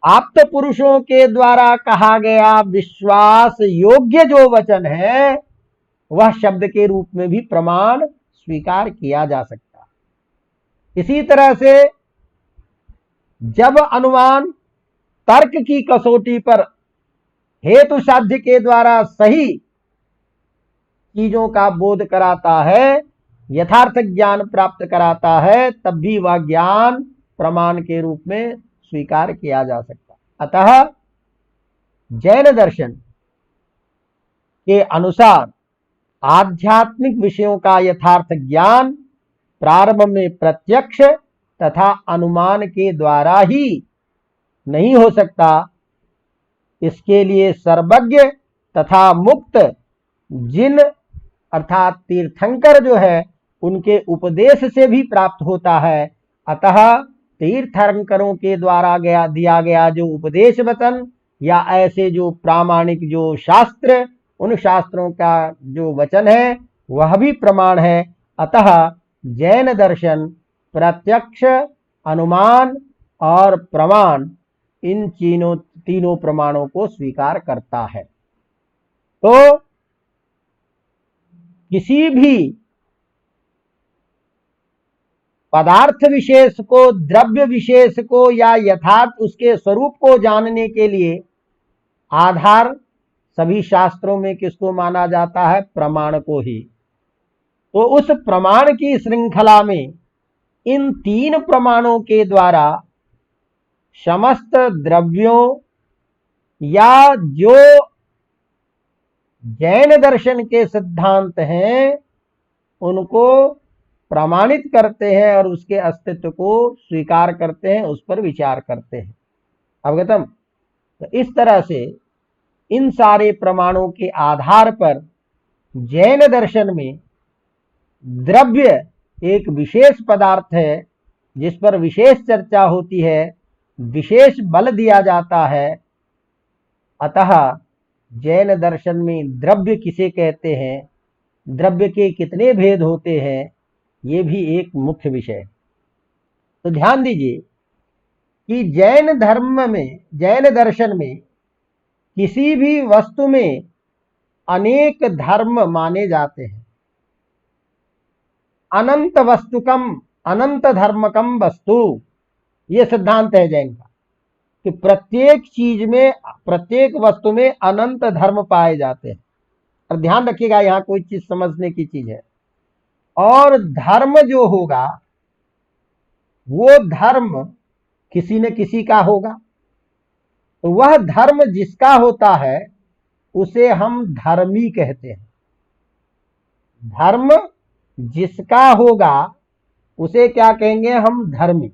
आप्त पुरुषों के द्वारा कहा गया विश्वास योग्य जो वचन है, वह शब्द के रूप में भी प्रमाण स्वीकार किया जा सकता। इसी तरह से जब अनुमान तर्क की कसौटी पर हेतु साध्य के द्वारा सही चीजों का बोध कराता है, यथार्थ ज्ञान प्राप्त कराता है, तब भी वह ज्ञान प्रमाण के रूप में स्वीकार किया जा सकता। अतः जैन दर्शन के अनुसार आध्यात्मिक विषयों का यथार्थ ज्ञान प्रारंभ में प्रत्यक्ष तथा अनुमान के द्वारा ही नहीं हो सकता। इसके लिए सर्वज्ञ तथा मुक्त जिन अर्थात तीर्थंकर जो है, उनके उपदेश से भी प्राप्त होता है। अतः तीर्थंकरों के द्वारा दिया गया जो उपदेश वचन या ऐसे जो प्रामाणिक जो शास्त्र, उन शास्त्रों का जो वचन है वह भी प्रमाण है। अतः जैन दर्शन प्रत्यक्ष, अनुमान और प्रमाण, इन तीनों प्रमाणों को स्वीकार करता है। तो किसी भी पदार्थ विशेष को, द्रव्य विशेष को या यथार्थ उसके स्वरूप को जानने के लिए आधार सभी शास्त्रों में किसको माना जाता है? प्रमाण को ही। तो उस प्रमाण की श्रृंखला में इन तीन प्रमाणों के द्वारा समस्त द्रव्यों या जो जैन दर्शन के सिद्धांत हैं उनको प्रमाणित करते हैं और उसके अस्तित्व को स्वीकार करते हैं, उस पर विचार करते हैं। अवगतम? तो इस तरह से इन सारे प्रमाणों के आधार पर जैन दर्शन में द्रव्य एक विशेष पदार्थ है जिस पर विशेष चर्चा होती है, विशेष बल दिया जाता है। अतः जैन दर्शन में द्रव्य किसे कहते हैं, द्रव्य के कितने भेद होते हैं, ये भी एक मुख्य विषय है। तो ध्यान दीजिए कि जैन धर्म में, जैन दर्शन में किसी भी वस्तु में अनेक धर्म माने जाते हैं। अनंत वस्तुकम अनंत धर्मकम वस्तु, ये सिद्धांत है जैन का कि प्रत्येक चीज में, प्रत्येक वस्तु में अनंत धर्म पाए जाते हैं। और ध्यान रखिएगा, यहां कोई चीज समझने की चीज है। और धर्म जो होगा वो धर्म किसी न किसी का होगा। तो वह धर्म जिसका होता है उसे हम धर्मी कहते हैं। धर्म जिसका होगा उसे क्या कहेंगे? हम धर्मी।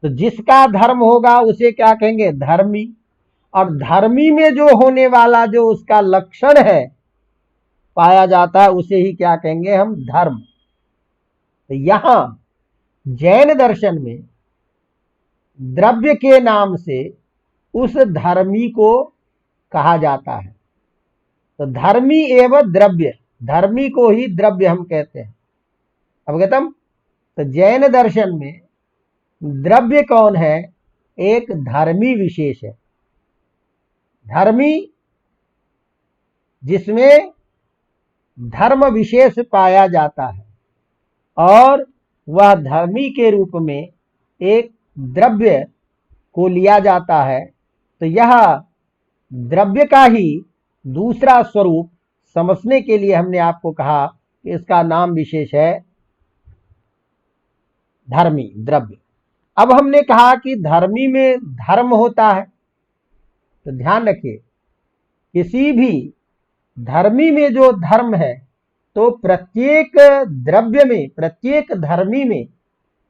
तो जिसका धर्म होगा उसे क्या कहेंगे? धर्मी। और धर्मी में जो होने वाला जो उसका लक्षण है पाया जाता है उसे ही क्या कहेंगे? हम धर्म। तो यहां जैन दर्शन में द्रव्य के नाम से उस धर्मी को कहा जाता है। तो धर्मी एवं द्रव्य, धर्मी को ही द्रव्य हम कहते हैं। अवगतम? तो जैन दर्शन में द्रव्य कौन है? एक धर्मी विशेष है। धर्मी जिसमें धर्म विशेष पाया जाता है और वह धर्मी के रूप में एक द्रव्य को लिया जाता है। तो यह द्रव्य का ही दूसरा स्वरूप समझने के लिए हमने आपको कहा कि इसका नाम विशेष है धर्मी, द्रव्य। अब हमने कहा कि धर्मी में धर्म होता है। तो ध्यान रखिए, किसी भी धर्मी में जो धर्म है तो प्रत्येक द्रव्य में, प्रत्येक धर्मी में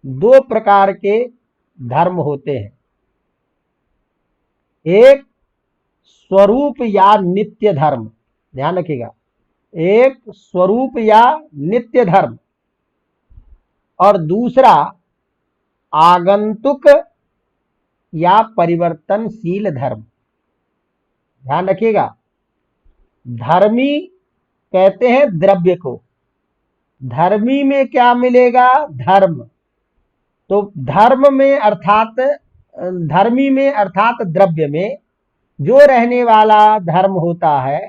दो प्रकार के धर्म होते हैं। एक स्वरूप या नित्य धर्म, ध्यान रखिएगा, एक स्वरूप या नित्य धर्म और दूसरा आगंतुक या परिवर्तनशील धर्म। ध्यान रखिएगा, धर्मी कहते हैं द्रव्य को। धर्मी में क्या मिलेगा? धर्म। तो धर्म में अर्थात धर्मी में अर्थात द्रव्य में जो रहने वाला धर्म होता है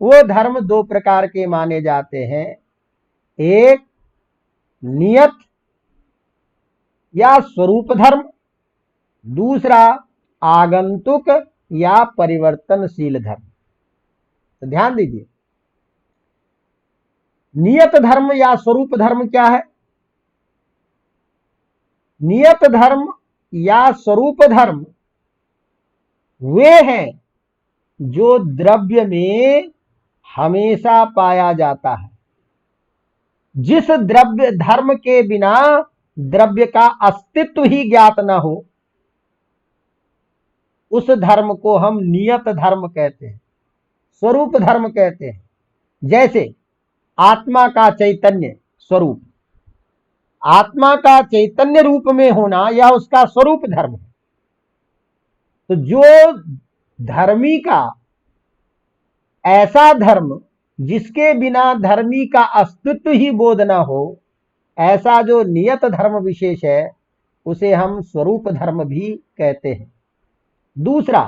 वो धर्म दो प्रकार के माने जाते हैं। एक नियत या स्वरूप धर्म, दूसरा आगंतुक या परिवर्तनशील धर्म। तो ध्यान दीजिए, नियत धर्म या स्वरूप धर्म क्या है? नियत धर्म या स्वरूप धर्म वे हैं जो द्रव्य में हमेशा पाया जाता है। जिस द्रव्य धर्म के बिना द्रव्य का अस्तित्व ही ज्ञात न हो उस धर्म को हम नियत धर्म कहते हैं, स्वरूप धर्म कहते हैं। जैसे आत्मा का चैतन्य स्वरूप, आत्मा का चैतन्य रूप में होना यह उसका स्वरूप धर्म है। तो जो धर्मी का ऐसा धर्म जिसके बिना धर्मी का अस्तित्व ही बोध न हो, ऐसा जो नियत धर्म विशेष है उसे हम स्वरूप धर्म भी कहते हैं। दूसरा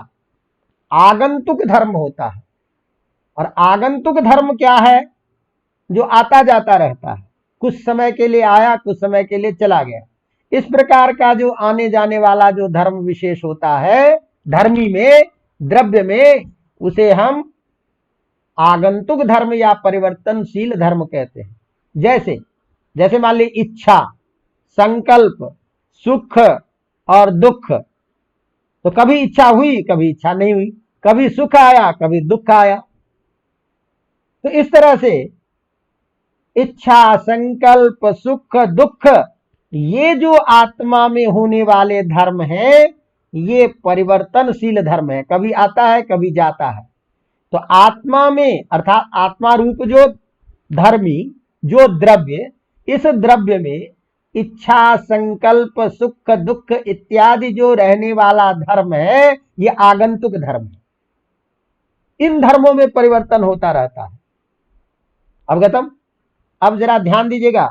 आगंतुक धर्म होता है। और आगंतुक धर्म क्या है? जो आता जाता रहता है, कुछ समय के लिए आया, कुछ समय के लिए चला गया। इस प्रकार का जो आने जाने वाला जो धर्म विशेष होता है धर्मी में, द्रव्य में, उसे हम आगंतुक धर्म या परिवर्तनशील धर्म कहते हैं। जैसे जैसे मान ली इच्छा, संकल्प, सुख और दुख। तो कभी इच्छा हुई, कभी इच्छा नहीं हुई, कभी सुख आया, कभी दुख आया। तो इस तरह से इच्छा, संकल्प, सुख, दुख, ये जो आत्मा में होने वाले धर्म हैं, ये परिवर्तनशील धर्म है, कभी आता है कभी जाता है। तो आत्मा में अर्थात आत्मा रूप जो धर्मी, जो द्रव्य, इस द्रव्य में इच्छा, संकल्प, सुख, दुख इत्यादि जो रहने वाला धर्म है, ये आगंतुक धर्म है। इन धर्मों में परिवर्तन होता रहता है। अवगतम? अब जरा ध्यान दीजिएगा,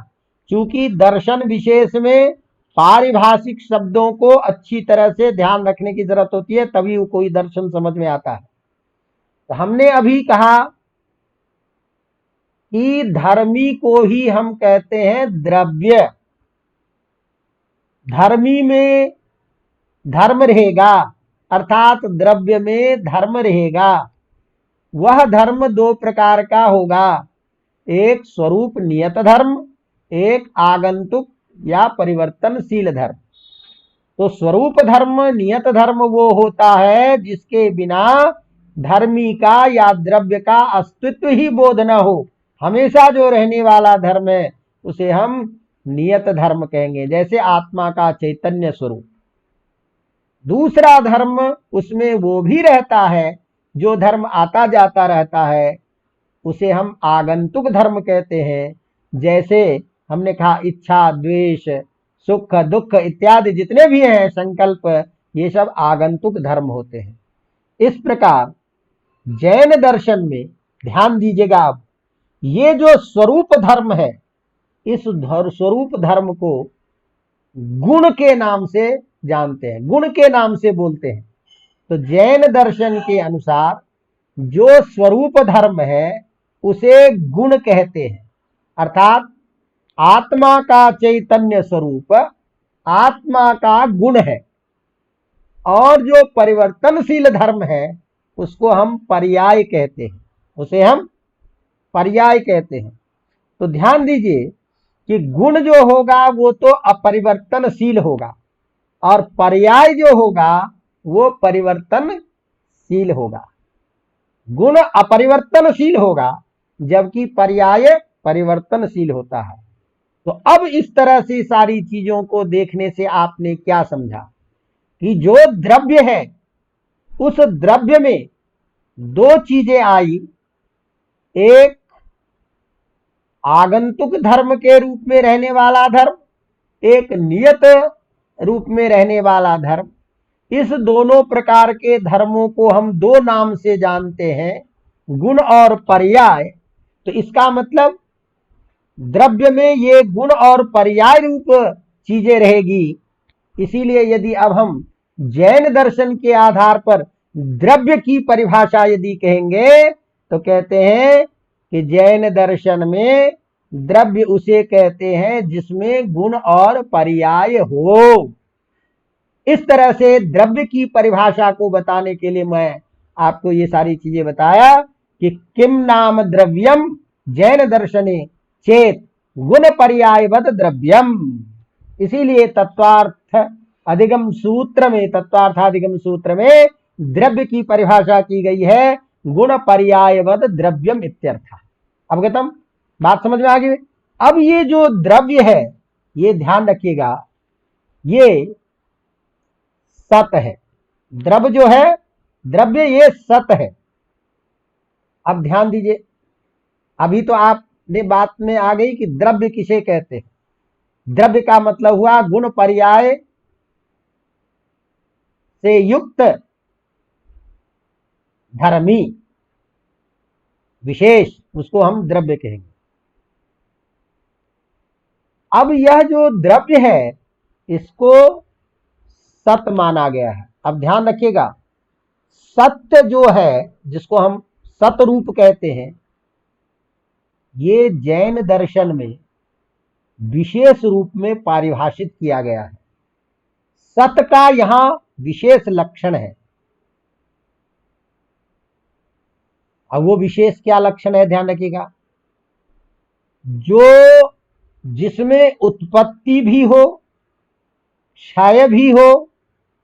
चूंकि दर्शन विशेष में पारिभाषिक शब्दों को अच्छी तरह से ध्यान रखने की जरूरत होती है, तभी कोई दर्शन समझ में आता है। तो हमने अभी कहा कि धर्मी को ही हम कहते हैं द्रव्य। धर्मी में धर्म रहेगा, अर्थात द्रव्य में धर्म रहेगा। वह धर्म दो प्रकार का होगा, एक स्वरूप नियत धर्म, एक आगंतुक या परिवर्तनशील धर्म। तो स्वरूप धर्म, नियत धर्म वो होता है जिसके बिना धर्मी का या द्रव्य का अस्तित्व ही बोध न हो, हमेशा जो रहने वाला धर्म है उसे हम नियत धर्म कहेंगे, जैसे आत्मा का चैतन्य स्वरूप। दूसरा धर्म, उसमें वो भी रहता है जो धर्म आता जाता रहता है, उसे हम आगंतुक धर्म कहते हैं। जैसे हमने कहा इच्छा, द्वेष, सुख, दुख इत्यादि जितने भी हैं, संकल्प, ये सब आगंतुक धर्म होते हैं। इस प्रकार जैन दर्शन में ध्यान दीजिएगा, आप ये जो स्वरूप धर्म है, इस स्वरूप धर्म को गुण के नाम से जानते हैं, गुण के नाम से बोलते हैं। तो जैन दर्शन के अनुसार जो स्वरूप धर्म है उसे गुण कहते हैं, अर्थात आत्मा का चैतन्य स्वरूप आत्मा का गुण है। और जो परिवर्तनशील धर्म है उसको हम पर्याय कहते हैं, उसे हम पर्याय कहते हैं। तो ध्यान दीजिए कि गुण जो होगा वो तो अपरिवर्तनशील होगा, और पर्याय जो होगा वो परिवर्तनशील होगा। गुण अपरिवर्तनशील होगा जबकि पर्याय परिवर्तनशील होता है। तो अब इस तरह से सारी चीजों को देखने से आपने क्या समझा कि जो द्रव्य है उस द्रव्य में दो चीजें आई, एक आगंतुक धर्म के रूप में रहने वाला धर्म, एक नियत रूप में रहने वाला धर्म। इस दोनों प्रकार के धर्मों को हम दो नाम से जानते हैं, गुण और पर्याय। तो इसका मतलब द्रव्य में ये गुण और पर्याय रूप चीजें रहेगी। इसीलिए यदि अब हम जैन दर्शन के आधार पर द्रव्य की परिभाषा यदि कहेंगे तो कहते हैं कि जैन दर्शन में द्रव्य उसे कहते हैं जिसमें गुण और पर्याय हो। इस तरह से द्रव्य की परिभाषा को बताने के लिए मैं आपको ये सारी चीजें बताया कि किम नाम द्रव्यम जैन दर्शने चेत गुण पर्यायवद द्रव्यम। इसीलिए तत्वार्थ अधिगम सूत्र में, तत्वार्थाधिगम सूत्र में द्रव्य की परिभाषा की गई है गुण पर्यायवद द्रव्यम इत्यर्थ। अवगतम? बात समझ में आ गई? अब ये जो द्रव्य है, ये ध्यान रखिएगा, ये सत है। द्रव्य जो है, द्रव्य ये सत है। अब ध्यान दीजिए, अभी तो आपने बात में आ गई कि द्रव्य किसे कहते हैं। द्रव्य का मतलब हुआ गुण पर्याय से युक्त धर्मी विशेष, उसको हम द्रव्य कहेंगे। अब यह जो द्रव्य है इसको सत माना गया है। अब ध्यान रखिएगा, सत्य जो है जिसको हम सतरूप कहते हैं, ये जैन दर्शन में विशेष रूप में परिभाषित किया गया है। सत का यहां विशेष लक्षण है। अब वो विशेष क्या लक्षण है, ध्यान रखिएगा, जो जिसमें उत्पत्ति भी हो, क्षय भी हो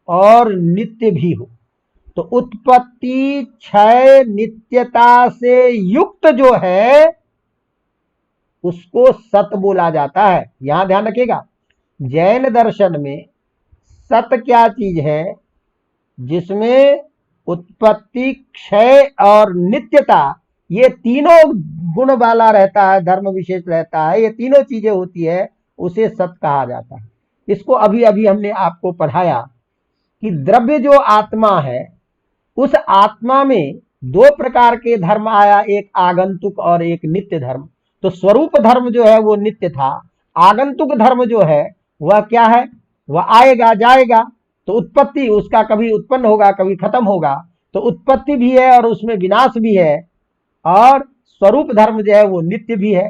और नित्य भी हो। तो उत्पत्ति, क्षय, नित्यता से युक्त जो है उसको सत बोला जाता है। यहां ध्यान रखिएगा, जैन दर्शन में सत क्या चीज है, जिसमें उत्पत्ति, क्षय और नित्यता ये तीनों गुण वाला रहता है, धर्म विशेष रहता है, ये तीनों चीजें होती है, उसे सत कहा जाता है। इसको अभी अभी हमने आपको पढ़ाया कि द्रव्य जो आत्मा है, उस आत्मा में दो प्रकार के धर्म आया, एक आगंतुक और एक नित्य धर्म। तो स्वरूप धर्म जो है वो नित्य था, आगंतुक धर्म जो है वह क्या है, वह आएगा जाएगा। तो उत्पत्ति उसका कभी उत्पन्न होगा कभी खत्म होगा, तो उत्पत्ति भी है और उसमें विनाश भी है, और स्वरूप धर्म जो है वो नित्य भी है।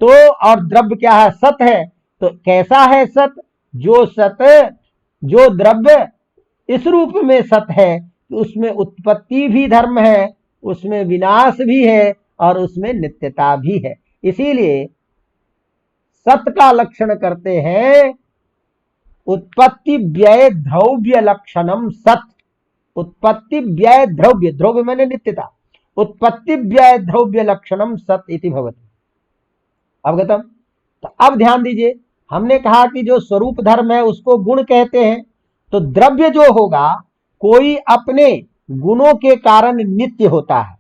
तो और द्रव्य क्या है, सत है। तो कैसा है सत, जो सत, जो द्रव्य इस रूप में सत है, उसमें उत्पत्ति भी धर्म है, उसमें विनाश भी है और उसमें नित्यता भी है। इसीलिए सत का लक्षण करते हैं उत्पत्ति व्यय द्रव्य लक्षणम सत। उत्पत्ति व्यय द्रव्य, द्रव्य मैंने नित्यता, उत्पत्ति व्यय द्रव्य लक्षणम सत इति भवति। अवगतम। तो अब ध्यान दीजिए, हमने कहा कि जो स्वरूप धर्म है उसको गुण कहते हैं। तो द्रव्य जो होगा, कोई अपने गुणों के कारण नित्य होता है,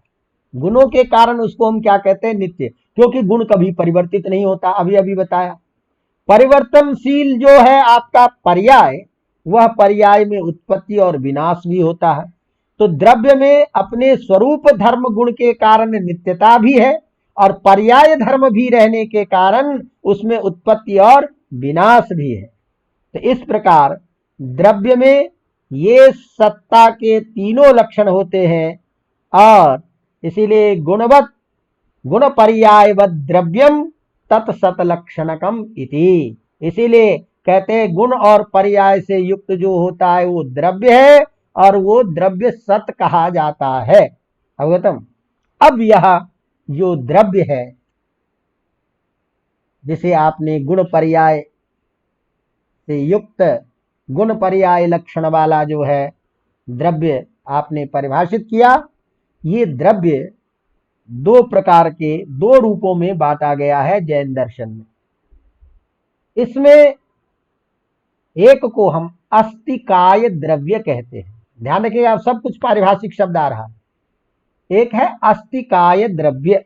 गुणों के कारण उसको हम क्या कहते हैं, नित्य, क्योंकि गुण कभी परिवर्तित नहीं होता, अभी अभी बताया। परिवर्तनशील जो है आपका पर्याय, वह पर्याय में उत्पत्ति और विनाश भी होता है। तो द्रव्य में अपने स्वरूप धर्म गुण के कारण नित्यता भी है और पर्याय धर्म भी रहने के कारण उसमें उत्पत्ति और विनाश भी है। तो इस प्रकार द्रव्य में ये सत्ता के तीनों लक्षण होते हैं, और इसीलिए गुणवत गुण पर्यायवत द्रव्यम तत्सत लक्षणकम इति। इसीलिए कहते हैं गुण और पर्याय से युक्त जो होता है वो द्रव्य है, और वो द्रव्य सत कहा जाता है। अवगतम। अब यह जो द्रव्य है, जिसे आपने गुण पर्याय से युक्त, गुण पर्याय लक्षण वाला जो है द्रव्य आपने परिभाषित किया, ये द्रव्य दो प्रकार के, दो रूपों में बांटा गया है जैन दर्शन में। इसमें एक को हम अस्तिकाय द्रव्य कहते हैं। ध्यान रखिए, आप सब कुछ पारिभाषिक शब्द आ रहा है। एक है अस्तिकाय द्रव्य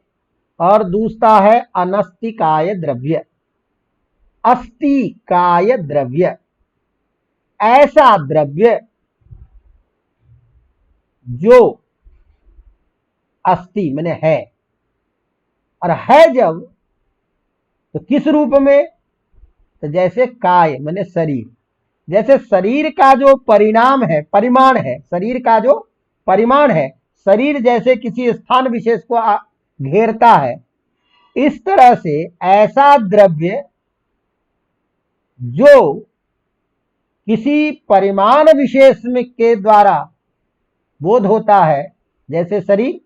और दूसरा है अनस्तिकाय द्रव्य। अस्तिकाय द्रव्य ऐसा द्रव्य जो अस्ति माने है, और है जब तो किस रूप में, तो जैसे काय माने शरीर, जैसे शरीर का जो परिणाम है, परिमाण है, शरीर का जो परिमाण है, शरीर जैसे किसी स्थान विशेष को घेरता है, इस तरह से ऐसा द्रव्य जो किसी परिमाण विशेष में के द्वारा बोध होता है, जैसे शरीर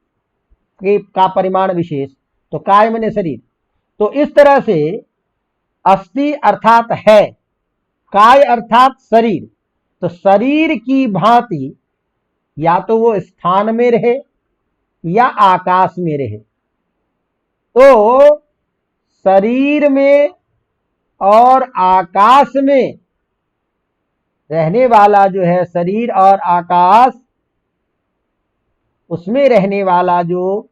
का परिमाण विशेष, तो काय माने शरीर। तो इस तरह से अस्थि अर्थात है, काय अर्थात शरीर। तो शरीर की भांति या तो वो स्थान में रहे या आकाश में रहे। तो शरीर में और आकाश में रहने वाला जो है, शरीर और आकाश, उसमें रहने वाला जो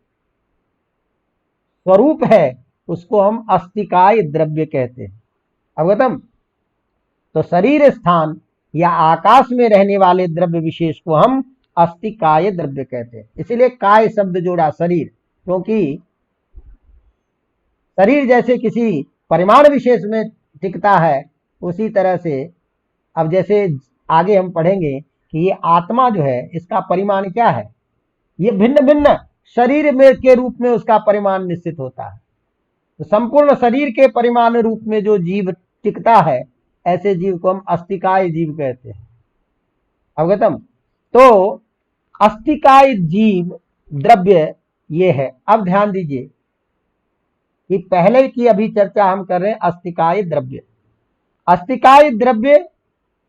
स्वरूप है उसको हम अस्तिकाय द्रव्य कहते हैं। अवगतम। तो शरीर स्थान या आकाश में रहने वाले द्रव्य विशेष को हम अस्तिकाय द्रव्य कहते हैं। इसीलिए काय शब्द जोड़ा शरीर, क्योंकि शरीर जैसे किसी परिमाण विशेष में टिकता है, उसी तरह से अब जैसे आगे हम पढ़ेंगे कि ये आत्मा जो है, इसका परिमाण क्या है, ये भिन्न भिन्न शरीर में के रूप में उसका परिमाण निश्चित होता है। तो संपूर्ण शरीर के परिमाण रूप में जो जीव टिकता है, ऐसे जीव को हम अस्तिकाय जीव कहते हैं। अवगतम। तो अस्तिकाय जीव द्रव्य ये है। अब ध्यान दीजिए कि पहले की अभी चर्चा हम कर रहे हैं अस्तिकाय द्रव्य। अस्तिकाय द्रव्य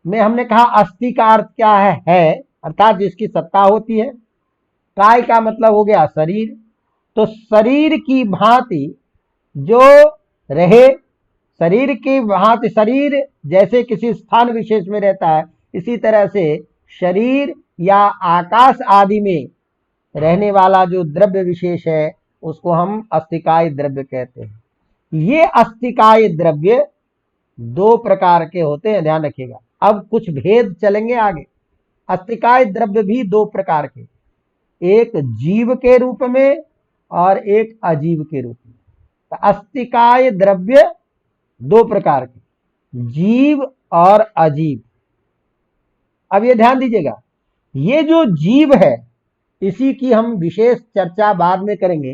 में हमने कहा अस्थि का अर्थ क्या है अर्थात जिसकी सत्ता होती है। काय का मतलब हो गया शरीर, तो शरीर की भांति जो रहे, शरीर की भांति, शरीर जैसे किसी स्थान विशेष में रहता है, इसी तरह से शरीर या आकाश आदि में रहने वाला जो द्रव्य विशेष है उसको हम अस्तिकाय द्रव्य कहते हैं। ये अस्तिकाय द्रव्य दो प्रकार के होते हैं, ध्यान रखिएगा। अब कुछ भेद चलेंगे आगे। अस्तिकाय द्रव्य भी दो प्रकार के, एक जीव के रूप में और एक अजीव के रूप में। तो अस्तिकाय द्रव्य दो प्रकार के, जीव और अजीव। अब ये ध्यान दीजिएगा, ये जो जीव है इसी की हम विशेष चर्चा बाद में करेंगे।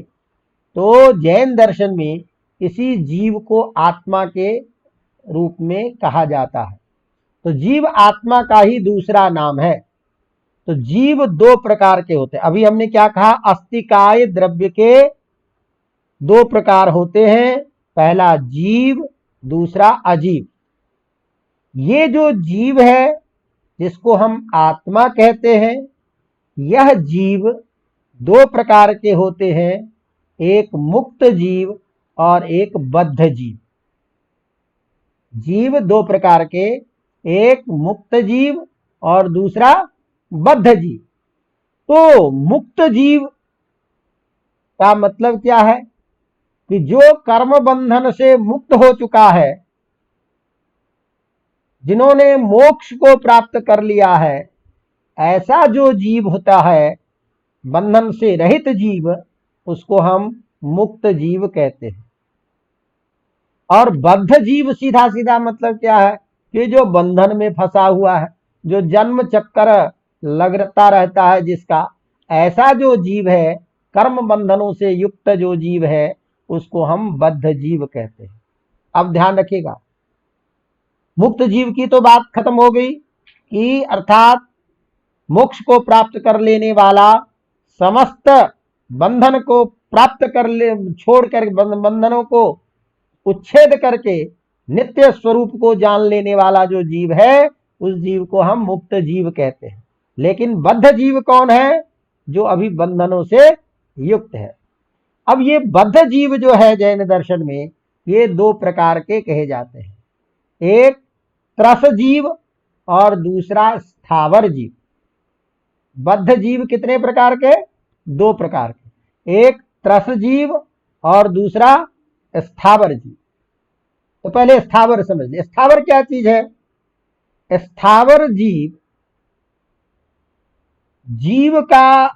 तो जैन दर्शन में इसी जीव को आत्मा के रूप में कहा जाता है। तो जीव आत्मा का ही दूसरा नाम है। तो जीव दो प्रकार के होते हैं। अभी हमने क्या कहा, अस्तिकाय द्रव्य के दो प्रकार होते हैं, पहला जीव, दूसरा अजीव। ये जो जीव है जिसको हम आत्मा कहते हैं, यह जीव दो प्रकार के होते हैं, एक मुक्त जीव और एक बद्ध जीव। जीव दो प्रकार के, एक मुक्त जीव और दूसरा बद्ध जीव। तो मुक्त जीव का मतलब क्या है कि जो कर्म बंधन से मुक्त हो चुका है, जिन्होंने मोक्ष को प्राप्त कर लिया है, ऐसा जो जीव होता है, बंधन से रहित जीव, उसको हम मुक्त जीव कहते हैं। और बद्ध जीव सीधा सीधा मतलब क्या है कि जो बंधन में फंसा हुआ है, जो जन्म चक्कर लगता रहता है जिसका, ऐसा जो जीव है, कर्म बंधनों से युक्त जो जीव है, उसको हम बद्ध जीव कहते हैं। अब ध्यान रखिएगा, मुक्त जीव की तो बात खत्म हो गई कि अर्थात मोक्ष को प्राप्त कर लेने वाला, समस्त बंधन को प्राप्त कर ले, छोड़कर बंधनों को उच्छेद करके नित्य स्वरूप को जान लेने वाला जो जीव है, उस जीव को हम मुक्त जीव कहते हैं। लेकिन बद्ध जीव कौन है? जो अभी बंधनों से युक्त है। अब ये बद्ध जीव जो है जैन दर्शन में, ये दो प्रकार के कहे जाते हैं, एक त्रस जीव और दूसरा स्थावर जीव। बद्ध जीव कितने प्रकार के? दो प्रकार के, एक त्रस जीव और दूसरा स्थावर जीव। तो पहले स्थावर समझ लिया। स्थावर क्या चीज है? स्थावर जीव, जीव का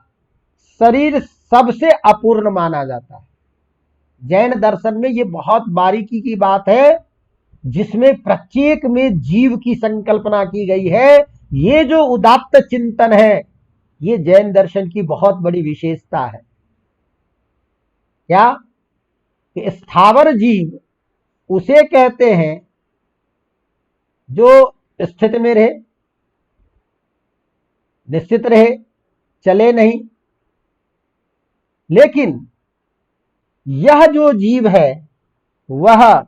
शरीर सबसे अपूर्ण माना जाता है। जैन दर्शन में ये बहुत बारीकी की बात है, जिसमें प्रत्येक में जीव की संकल्पना की गई है। ये जो उदात्त चिंतन है, ये जैन दर्शन की बहुत बड़ी विशेषता है। क्या? कि स्थावर जीव उसे कहते हैं जो स्थित में रहे, निश्चित रहे, चले नहीं। लेकिन यह जो जीव है, वह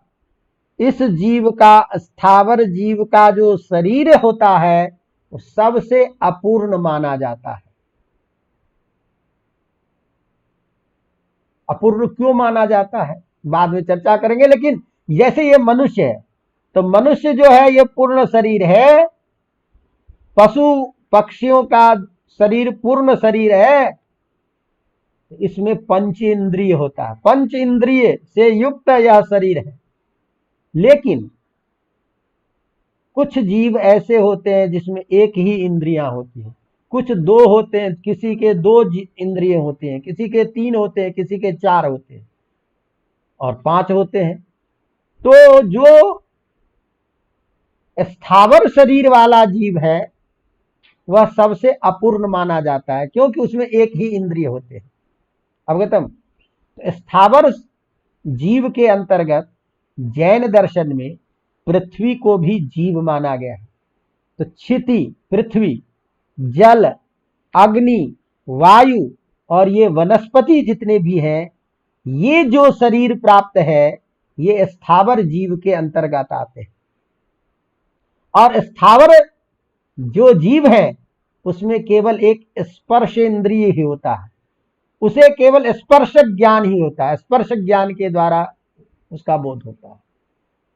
इस जीव का, स्थावर जीव का जो शरीर होता है, वो सबसे अपूर्ण माना जाता है। अपूर्ण क्यों माना जाता है बाद में चर्चा करेंगे। लेकिन जैसे ये मनुष्य है, तो मनुष्य जो है ये पूर्ण शरीर है, पशु पक्षियों का शरीर पूर्ण शरीर है, इसमें पंच इंद्रिय होता है, पंच इंद्रिय से युक्त यह शरीर है। लेकिन कुछ जीव ऐसे होते हैं जिसमें एक ही इंद्रियां होती हैं, कुछ दो होते हैं, किसी के दो इंद्रिय होते हैं, किसी के तीन होते हैं, किसी के चार होते हैं और पांच होते हैं। तो जो स्थावर शरीर वाला जीव है, वह सबसे अपूर्ण माना जाता है, क्योंकि उसमें एक ही इंद्रिय होते हैं। अवगतम? स्थावर जीव के अंतर्गत जैन दर्शन में पृथ्वी को भी जीव माना गया है। तो क्षिति, पृथ्वी, जल, अग्नि, वायु और ये वनस्पति जितने भी हैं, ये जो शरीर प्राप्त है ये स्थावर जीव के अंतर्गत आते हैं। और स्थावर जो जीव है उसमें केवल एक स्पर्श इंद्रिय ही होता है, उसे केवल स्पर्श ज्ञान ही होता है, स्पर्श ज्ञान के द्वारा उसका बोध होता है।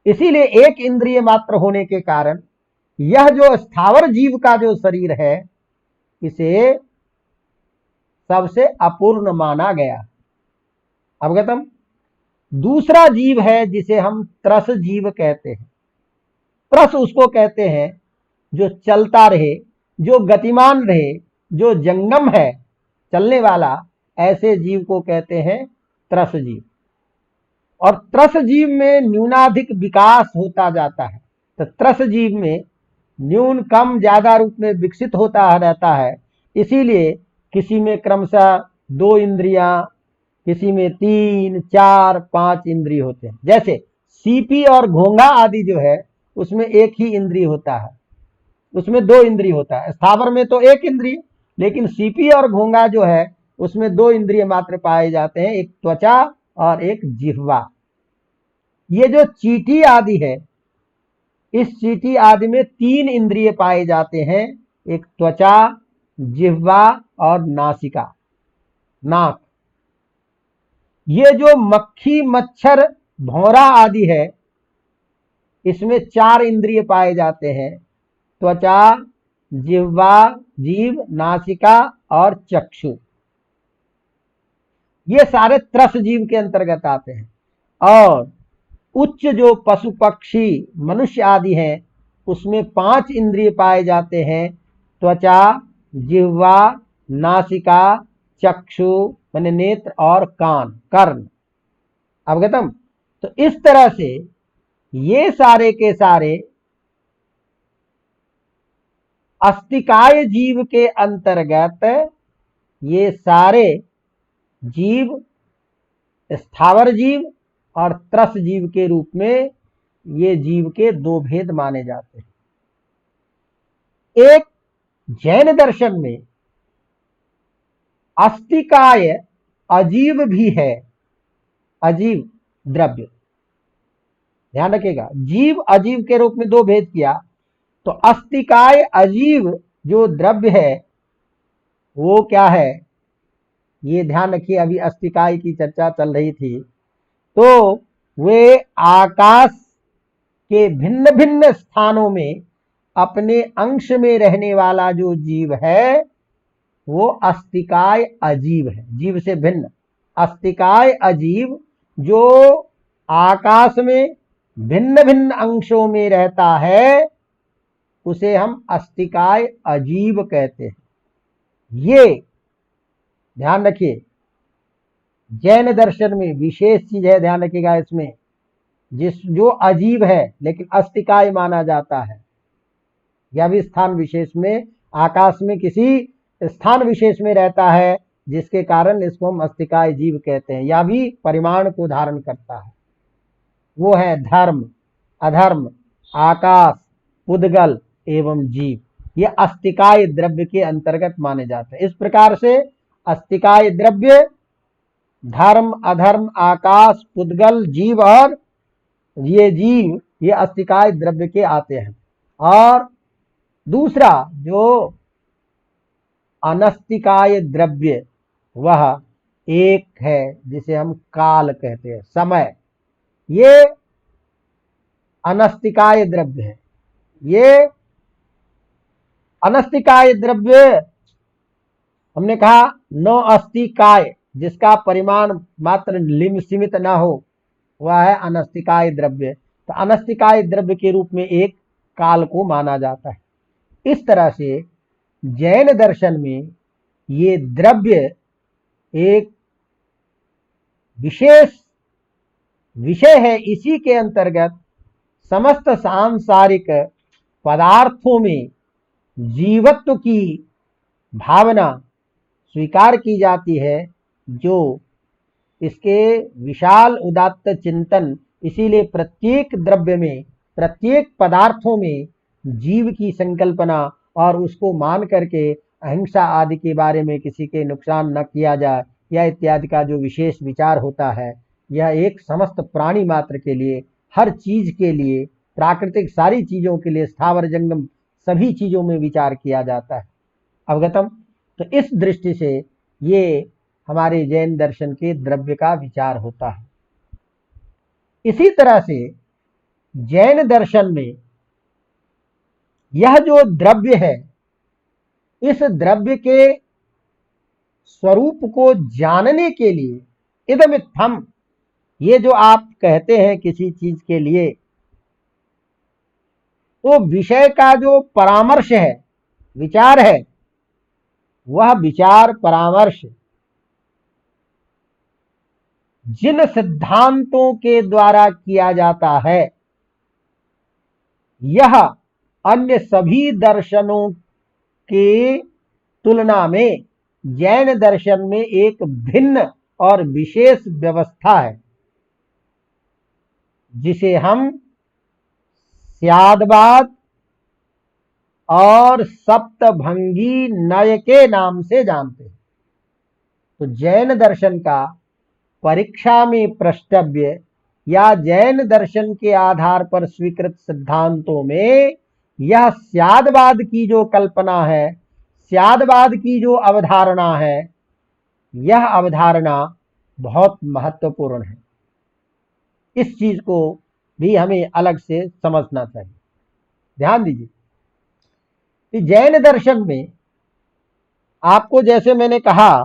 इसीलिए एक इंद्रिय मात्र होने के कारण यह जो स्थावर जीव का जो शरीर है इसे सबसे अपूर्ण माना गया। अवगतम। दूसरा जीव है जिसे हम त्रस जीव कहते हैं। त्रस उसको कहते हैं जो चलता रहे, जो गतिमान रहे, जो जंगम है, चलने वाला, ऐसे जीव को कहते हैं त्रस जीव। और त्रस जीव में न्यूनाधिक विकास होता जाता है। तो त्रस जीव में न्यून कम ज्यादा रूप में विकसित होता रहता है। इसीलिए किसी में क्रमशः 2 इंद्रियां, किसी में 3, 4, 5 इंद्रिय होते हैं। जैसे सीपी और घोंघा आदि जो है उसमें एक ही इंद्रिय होता है, उसमें 2 इंद्रिय होता है। स्थावर में तो 1 इंद्रिय, लेकिन सीपी और घोंघा जो है उसमें 2 इंद्रिय मात्र पाए जाते हैं, एक त्वचा और एक जिह्वा। ये जो चींटी आदि है, इस चींटी आदि में 3 इंद्रिय पाए जाते हैं, एक त्वचा, जिह्वा और नासिका, नाक। ये जो मक्खी, मच्छर, भौरा आदि है इसमें 4 इंद्रिय पाए जाते हैं, त्वचा, जिह्वा, जीव, नासिका और चक्षु। ये सारे त्रस जीव के अंतर्गत आते हैं। और उच्च जो पशु पक्षी मनुष्य आदि हैं उसमें 5 इंद्रिय पाए जाते हैं, त्वचा, जिह्वा, नासिका, चक्षु माने नेत्र और कान, कर्ण। अवगतम। तो इस तरह से ये सारे के सारे अस्तिकाय जीव के अंतर्गत ये सारे जीव स्थावर जीव और त्रस जीव के रूप में ये जीव के 2 भेद माने जाते हैं। एक जैन दर्शन में अस्तिकाय अजीव भी है, अजीव द्रव्य। ध्यान रखिएगा, जीव अजीव के रूप में 2 भेद किया, तो अस्तिकाय अजीव जो द्रव्य है वो क्या है, ये ध्यान रखिए। अभी अस्तिकाय की चर्चा चल रही थी, तो वे आकाश के भिन्न भिन्न स्थानों में अपने अंश में रहने वाला जो जीव है वो अस्तिकाय अजीव है, जीव से भिन्न। अस्तिकाय अजीव जो आकाश में भिन्न भिन्न अंशों में रहता है उसे हम अस्तिकाय अजीव कहते हैं। ये ध्यान रखिए, जैन दर्शन में विशेष चीज है, ध्यान रखिएगा इसमें। जो अजीब है लेकिन अस्तिकाय माना जाता है, यह भी स्थान विशेष में, आकाश में किसी स्थान विशेष में रहता है जिसके कारण इसको हम अस्तिकाय जीव कहते हैं। यह भी परिमाण को धारण करता है, वो है धर्म, अधर्म, आकाश, पुद्गल एवं जीव। ये अस्तिकाय द्रव्य के अंतर्गत माने जाते हैं। इस प्रकार से अस्तिकाय द्रव्य धर्म, अधर्म, आकाश, पुद्गल, जीव और ये जीव, ये अस्तिकाय द्रव्य के आते हैं। और दूसरा जो अनस्तिकाय द्रव्य वह एक है जिसे हम काल कहते हैं, समय। ये अनस्तिकाय द्रव्य है। ये अनस्तिकाय द्रव्य हमने कहा न अस्तिकाय, जिसका परिमाण मात्र लिंग सीमित ना हो, वह है अनस्तिकाय द्रव्य। तो अनस्तिकाय द्रव्य के रूप में एक काल को माना जाता है। इस तरह से जैन दर्शन में ये द्रव्य एक विशेष विषय है। इसी के अंतर्गत समस्त सांसारिक पदार्थों में जीवत्व की भावना स्वीकार की जाती है, जो इसके विशाल उदात्त चिंतन, इसीलिए प्रत्येक द्रव्य में, प्रत्येक पदार्थों में जीव की संकल्पना और उसको मान करके अहिंसा आदि के बारे में, किसी के नुकसान न किया जाए, या इत्यादि का जो विशेष विचार होता है, यह एक समस्त प्राणी मात्र के लिए, हर चीज के लिए, प्राकृतिक सारी चीजों के लिए, स्थावर जंगम सभी चीजों में विचार किया जाता है। अवगतम। तो इस दृष्टि से ये हमारे जैन दर्शन के द्रव्य का विचार होता है। इसी तरह से जैन दर्शन में यह जो द्रव्य है, इस द्रव्य के स्वरूप को जानने के लिए इदमित्थम, ये जो आप कहते हैं किसी चीज के लिए, तो विषय का जो परामर्श है, विचार है, वह विचार परामर्श जिन सिद्धांतों के द्वारा किया जाता है, यह अन्य सभी दर्शनों की तुलना में जैन दर्शन में एक भिन्न और विशेष व्यवस्था है, जिसे हम स्यादवाद और सप्तभंगी नय के नाम से जानते हैं। तो जैन दर्शन का परीक्षा में प्रष्टव्य या जैन दर्शन के आधार पर स्वीकृत सिद्धांतों में यह स्यादवाद की जो कल्पना है, स्यादवाद की जो अवधारणा है, यह अवधारणा बहुत महत्वपूर्ण है। इस चीज को भी हमें अलग से समझना चाहिए। ध्यान दीजिए कि जैन दर्शन में आपको, जैसे मैंने कहा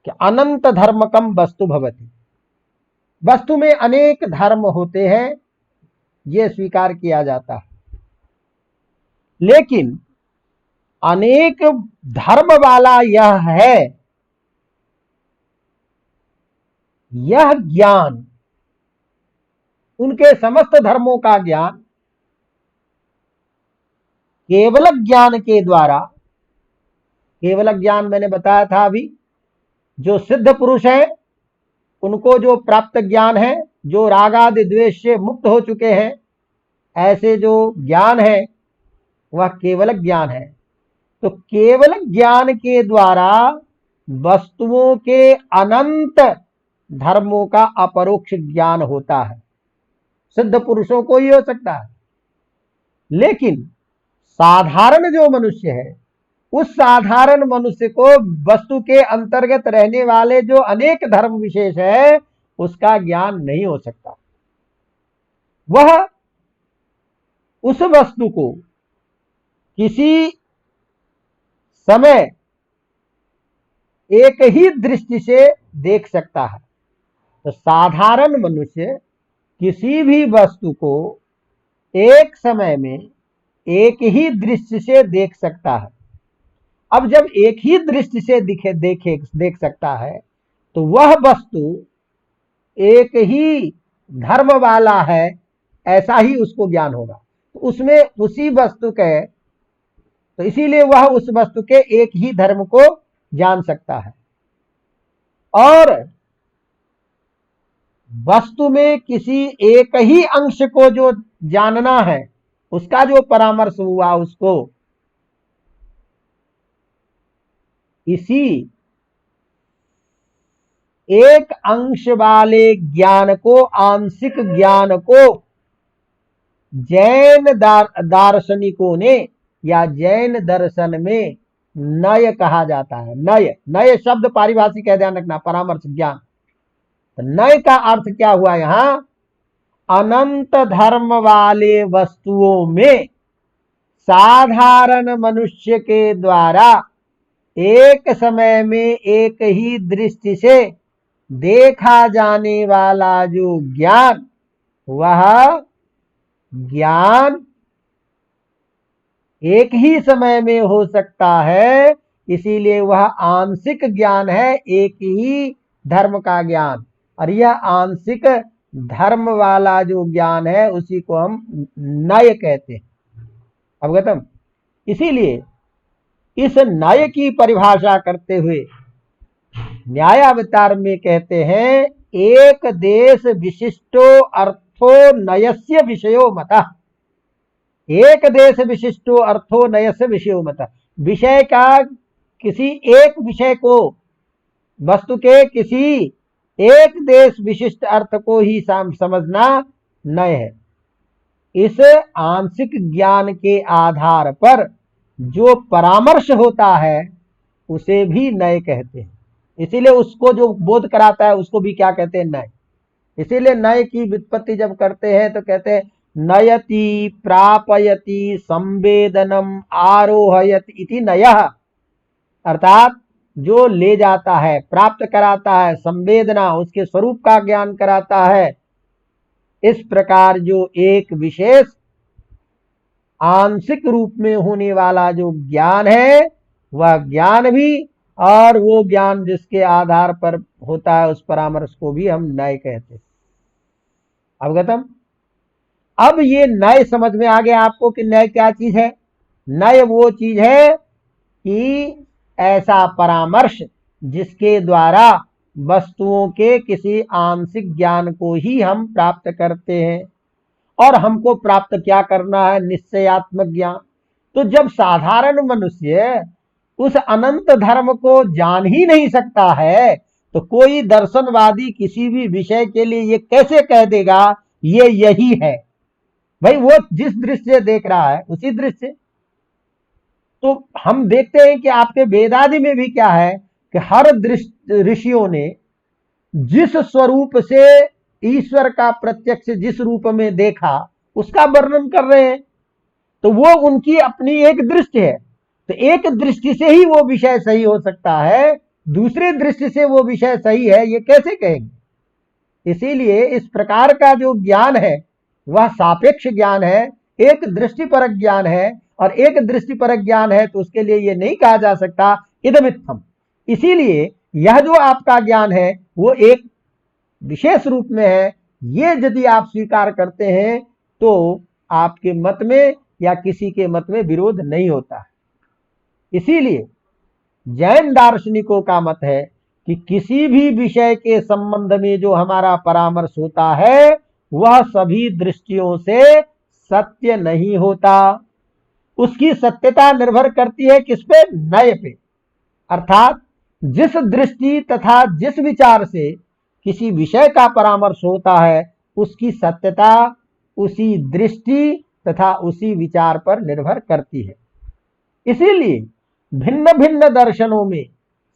कि अनंत धर्मकम वस्तु भवति, वस्तु में अनेक धर्म होते हैं, ये स्वीकार किया जाता है। लेकिन अनेक धर्म वाला यह है, यह ज्ञान, उनके समस्त धर्मों का ज्ञान केवल ज्ञान के द्वारा, केवल ज्ञान मैंने बताया था अभी, जो सिद्ध पुरुष है उनको जो प्राप्त ज्ञान है, जो रागादि द्वेष से मुक्त हो चुके हैं, ऐसे जो ज्ञान है वह केवल ज्ञान है। तो केवल ज्ञान के द्वारा वस्तुओं के अनंत धर्मों का अपरोक्ष ज्ञान होता है। सिद्ध पुरुषों को ही हो सकता है, लेकिन साधारण जो मनुष्य है, उस साधारण मनुष्य को वस्तु के अंतर्गत रहने वाले जो अनेक धर्म विशेष है, उसका ज्ञान नहीं हो सकता। वह उस वस्तु को किसी समय एक ही दृष्टि से देख सकता है। तो साधारण मनुष्य किसी भी वस्तु को एक समय में एक ही दृष्टि से देख सकता है। अब जब एक ही दृष्टि से देख सकता है, तो वह वस्तु एक ही धर्म वाला है, ऐसा ही उसको ज्ञान होगा। तो उसमें उसी वस्तु के, तो इसीलिए वह उस वस्तु के एक ही धर्म को जान सकता है। और वस्तु में किसी एक ही अंश को जो जानना है, उसका जो परामर्श हुआ, उसको इसी एक अंश वाले ज्ञान को, आंशिक ज्ञान को जैन दार्शनिकों ने या जैन दर्शन में नय कहा जाता है। नय, नय शब्द पारिभाषिक है, ध्यान रखना, परामर्श ज्ञान। तो नय का अर्थ क्या हुआ यहां? अनंत धर्म वाले वस्तुओं में साधारण मनुष्य के द्वारा एक समय में एक ही दृष्टि से देखा जाने वाला जो ज्ञान, वह ज्ञान एक ही समय में हो सकता है, इसीलिए वह आंशिक ज्ञान है, एक ही धर्म का ज्ञान। और यह आंशिक धर्म वाला जो ज्ञान है, उसी को हम नय कहते हैं। अवगतम। इसीलिए इस नय की परिभाषा करते हुए न्यायावतार में कहते हैं, एक देश विशिष्टो अर्थो नयस्य विषयो मतः। एक देश विशिष्टो अर्थो नयस्य विषयो मतः। विषय का, किसी एक विषय को, वस्तु के किसी एक देश विशिष्ट अर्थ को ही समझना नय है। इस आंशिक ज्ञान के आधार पर जो परामर्श होता है उसे भी नय कहते हैं। इसीलिए उसको जो बोध कराता है उसको भी क्या कहते हैं? नय। इसीलिए नय की व्युत्पत्ति जब करते हैं तो कहते हैं नयति प्रापयति संवेदनम आरोहयति इति नयः। अर्थात जो ले जाता है, प्राप्त कराता है, संवेदना, उसके स्वरूप का ज्ञान कराता है। इस प्रकार जो एक विशेष आंशिक रूप में होने वाला जो ज्ञान है वह ज्ञान भी, और वो ज्ञान जिसके आधार पर होता है उस परामर्श को भी हम नय कहते हैं। अवगतम? अब ये नय समझ में आ गया आपको कि नय क्या चीज है? नय वो चीज है कि ऐसा परामर्श जिसके द्वारा वस्तुओं के किसी आंशिक ज्ञान को ही हम प्राप्त करते हैं। और हमको प्राप्त क्या करना है? निश्चयात्मक ज्ञान। तो जब साधारण मनुष्य उस अनंत धर्म को जान ही नहीं सकता है तो कोई दर्शनवादी किसी भी विषय के लिए ये कैसे कह देगा ये यही है? भाई वो जिस दृष्टि से देख रहा है उसी दृष्टि से। तो हम देखते हैं कि आपके वेदादि में भी क्या है कि हर ऋषियों ने जिस स्वरूप से ईश्वर का प्रत्यक्ष जिस रूप में देखा उसका वर्णन कर रहे हैं। तो वो उनकी अपनी एक दृष्टि है। तो एक दृष्टि से ही वो विषय सही हो सकता है, दूसरे दृष्टि से वो विषय सही है ये कैसे कहेंगे? इसीलिए इस प्रकार का जो ज्ञान है वह सापेक्ष ज्ञान है, एक दृष्टिपरक ज्ञान है। और एक दृष्टिपरक ज्ञान है तो उसके लिए ये नहीं कहा जा सकता इदमित्थम। इसीलिए यह जो आपका ज्ञान है वो एक विशेष रूप में है, ये यदि आप स्वीकार करते हैं तो आपके मत में या किसी के मत में विरोध नहीं होता। इसीलिए जैन दार्शनिकों का मत है कि किसी भी विषय के संबंध में जो हमारा परामर्श होता है वह सभी दृष्टियों से सत्य नहीं होता। उसकी सत्यता निर्भर करती है किस पे? नय पे। अर्थात जिस दृष्टि तथा जिस विचार से किसी विषय का परामर्श होता है उसकी सत्यता उसी दृष्टि तथा उसी विचार पर निर्भर करती है। इसीलिए भिन्न भिन्न दर्शनों में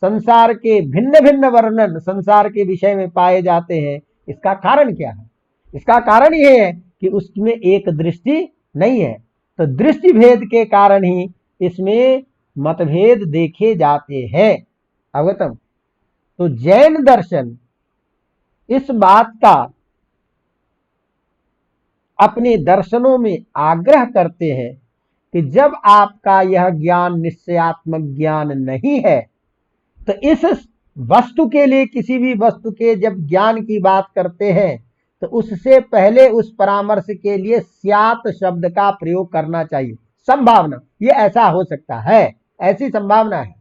संसार के भिन्न भिन्न वर्णन संसार के विषय में पाए जाते हैं। इसका कारण क्या है? इसका कारण यह है कि उसमें एक दृष्टि नहीं है। तो दृष्टि भेद के कारण ही इसमें मतभेद देखे जाते हैं। अवगतम? तो जैन दर्शन इस बात का अपने दर्शनों में आग्रह करते हैं कि जब आपका यह ज्ञान निश्चयात्मक ज्ञान नहीं है तो इस वस्तु के लिए, किसी भी वस्तु के जब ज्ञान की बात करते हैं तो उससे पहले उस परामर्श के लिए स्यात् शब्द का प्रयोग करना चाहिए। संभावना, ये ऐसा हो सकता है, ऐसी संभावना है।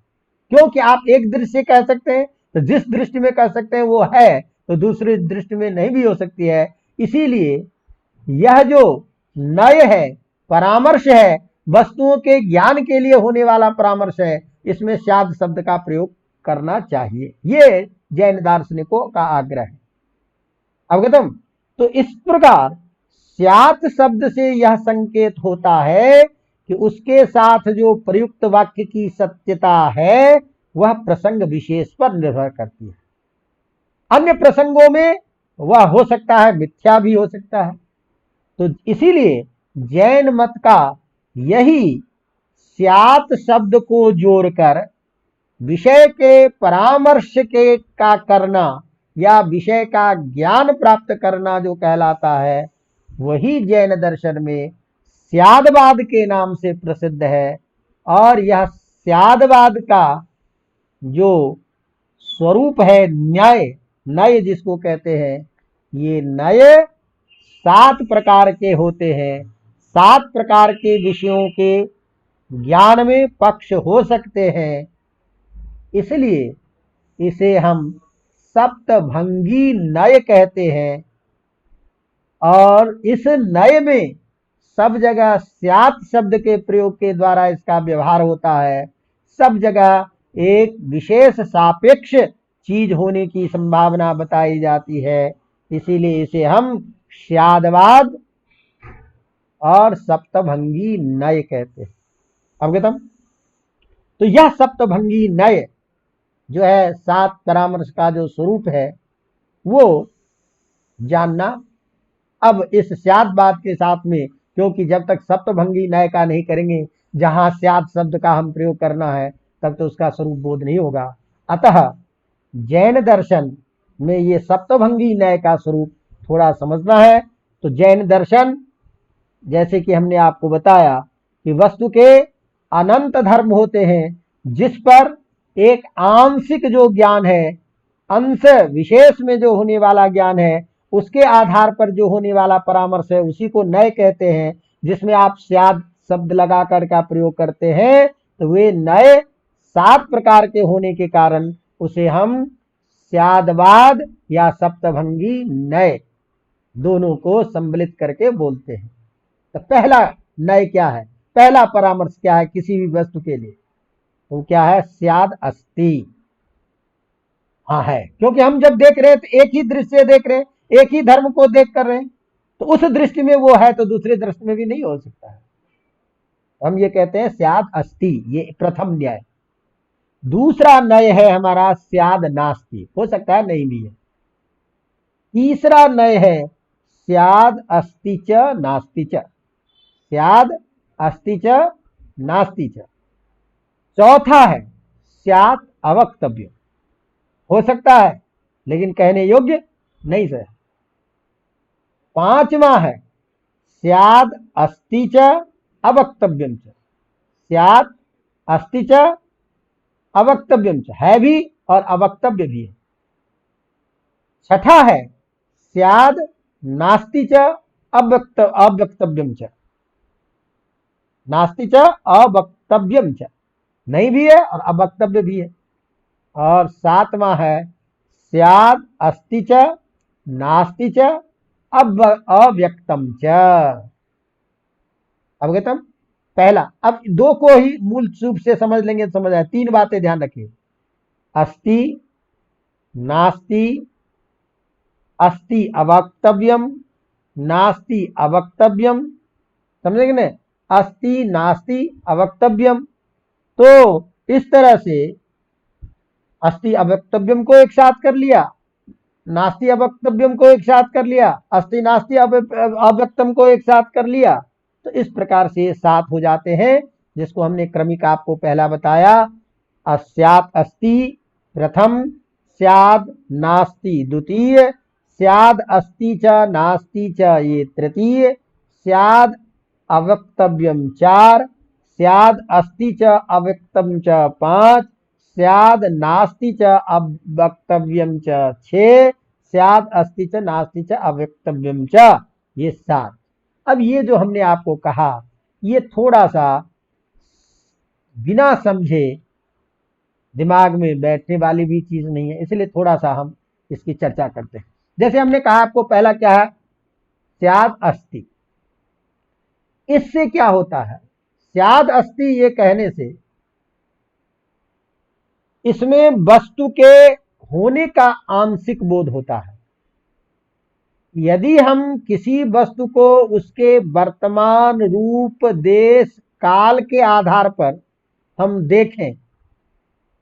क्योंकि आप एक दृष्टि से कह सकते हैं तो जिस दृष्टि में कह सकते हैं वो है, तो दूसरी दृष्टि में नहीं भी हो सकती है। इसीलिए यह जो नय है, परामर्श है, वस्तुओं के ज्ञान के लिए होने वाला परामर्श है, इसमें स्यात् शब्द का प्रयोग करना चाहिए। ये जैन दार्शनिकों का आग्रह है। अवगतम? तो इस प्रकार स्यात् शब्द से यह संकेत होता है कि उसके साथ जो प्रयुक्त वाक्य की सत्यता है वह प्रसंग विशेष पर निर्भर करती है। अन्य प्रसंगों में वह हो सकता है मिथ्या भी हो सकता है। तो इसीलिए जैन मत का यही स्यात् शब्द को जोड़कर विषय के परामर्श के का करना या विषय का ज्ञान प्राप्त करना जो कहलाता है वही जैन दर्शन में स्यादवाद के नाम से प्रसिद्ध है। और यह स्यादवाद का जो स्वरूप है न्याय, नय जिसको कहते हैं, ये नय 7 प्रकार के होते हैं। 7 प्रकार के विषयों के ज्ञान में पक्ष हो सकते हैं। इसलिए इसे हम सप्तभंगी नय कहते हैं। और इस नय में सब जगह स्यात् शब्द के प्रयोग के द्वारा इसका व्यवहार होता है। सब जगह एक विशेष सापेक्ष चीज होने की संभावना बताई जाती है, इसीलिए इसे हम स्यादवाद और सप्तभंगी नय कहते हैं। अवगतम? तो यह सप्तभंगी नय जो है 7 परामर्श का जो स्वरूप है वो जानना। अब इस स्यादवाद के साथ में, क्योंकि जब तक सप्तभंगी नय का नहीं करेंगे, जहां स्याद शब्द का हम प्रयोग करना है, तब तो उसका स्वरूप बोध नहीं होगा। अतः जैन दर्शन में ये सप्तभंगी नय का स्वरूप थोड़ा समझना है। तो जैन दर्शन, जैसे कि हमने आपको बताया कि वस्तु के अनंत धर्म होते हैं, जिस पर एक आंशिक जो ज्ञान है, अंश विशेष में जो होने वाला ज्ञान है, उसके आधार पर जो होने वाला परामर्श है, उसी को नय कहते हैं। जिसमें आप स्याद शब्द लगाकर का प्रयोग करते हैं, तो वे नय 7 प्रकार के होने के कारण उसे हम स्यादवाद या सप्तभंगी नय दोनों को सम्मिलित करके बोलते हैं। तो पहला नय क्या है, पहला परामर्श क्या है किसी भी वस्तु के लिए? तो क्या है? स्याद अस्ति। हाँ है, क्योंकि हम जब देख रहे हैं तो एक ही दृष्टि से देख रहे हैं, एक ही धर्म को देख कर रहे हैं, तो उस दृष्टि में वो है तो दूसरे दृष्टि में भी नहीं हो सकता है। हम ये कहते हैं स्याद अस्ति, ये प्रथम न्याय। दूसरा नय है हमारा स्याद नास्ति, हो सकता है नहीं भी है। तीसरा नय है स्याद अस्ति च नास्ति च, स्याद अस्ति च नास्ति च। चौथा है स्यात् अवक्तव्य, हो सकता है लेकिन कहने योग्य नहीं सर। पांचवा है स्याद अस्ति च अवक्तव्यम च, स्यात् अस्ति च अवक्तव्यम च, है भी और अवक्तव्य भी है। छठा है स्याद नास्ति च अवक्तव्यम च, नास्ति च अवक्तव्यम च, नहीं भी है और अवक्तव्य भी है। और सातवां है स्याद अस्ति च नास्ति च अव्यक्तम च। अवगतम? पहला, अब दो को ही मूल रूप से समझ लेंगे तो समझ आए। 3 बातें ध्यान रखिए, अस्ति नास्ति, अस्ति अवक्तव्यम, नास्ति अवक्तव्यम, समझेंगे ना? अस्ति नास्ति अवक्तव्यम। तो इस तरह से अस्ति अवक्तव्यम को एक साथ कर लिया, नास्ति अवक्तव्यम को एक साथ कर लिया, अस्ति नास्ति अव्यक्तम को एक साथ कर लिया। तो इस प्रकार से 7 हो जाते हैं, जिसको हमने क्रमिक आपको पहला बताया। अस्यात् अस्ति प्रथम, स्याद नास्ति द्वितीय, स्याद अस्ति च नास्ति च ये तृतीय, स्याद अवक्तव्यम 4, स्याद अस्ति च अव्यक्तम च 5, स्याद नास्ति च अवक्तव्यम च 6, स्याद अस्ति च नास्ति च अव्यक्तव्यम च ये 7। अब ये जो हमने आपको कहा, ये थोड़ा सा बिना समझे दिमाग में बैठने वाली भी चीज नहीं है, इसलिए थोड़ा सा हम इसकी चर्चा करते हैं। जैसे हमने कहा आपको पहला क्या है, स्याद अस्ति। इससे क्या होता है, स्याद अस्ति ये कहने से इसमें वस्तु के होने का आंशिक बोध होता है। यदि हम किसी वस्तु को उसके वर्तमान रूप, देश, काल के आधार पर हम देखें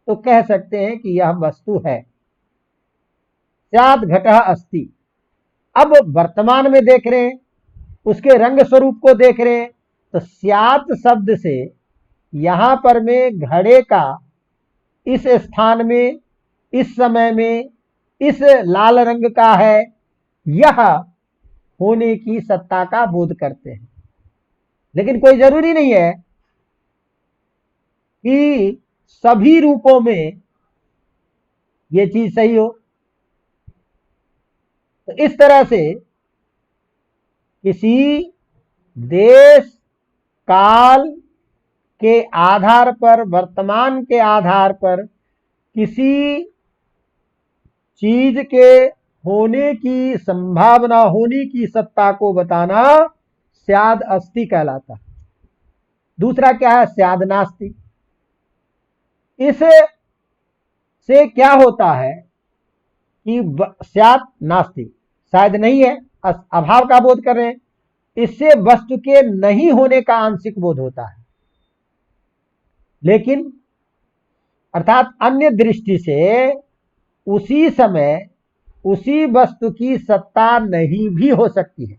तो कह सकते हैं कि यह वस्तु है। स्यात् घटः अस्ति, अब वर्तमान में देख रहे हैं, उसके रंग स्वरूप को देख रहे हैं, तो स्यात् शब्द से यहां पर में घड़े का इस स्थान में, इस समय में, इस लाल रंग का है, यह होने की सत्ता का बोध करते हैं। लेकिन कोई जरूरी नहीं है कि सभी रूपों में ये चीज सही हो। तो इस तरह से किसी देश, काल के आधार पर, वर्तमान के आधार पर किसी चीज के होने की संभावना, होने की सत्ता को बताना स्याद अस्ति कहलाता है। दूसरा क्या है, स्याद नास्ति। इस से क्या होता है कि स्याद नास्ति, शायद नहीं है, अभाव का बोध कर रहे हैं, इससे वस्तु के नहीं होने का आंशिक बोध होता है। लेकिन अर्थात अन्य दृष्टि से उसी समय उसी वस्तु की सत्ता नहीं भी हो सकती है।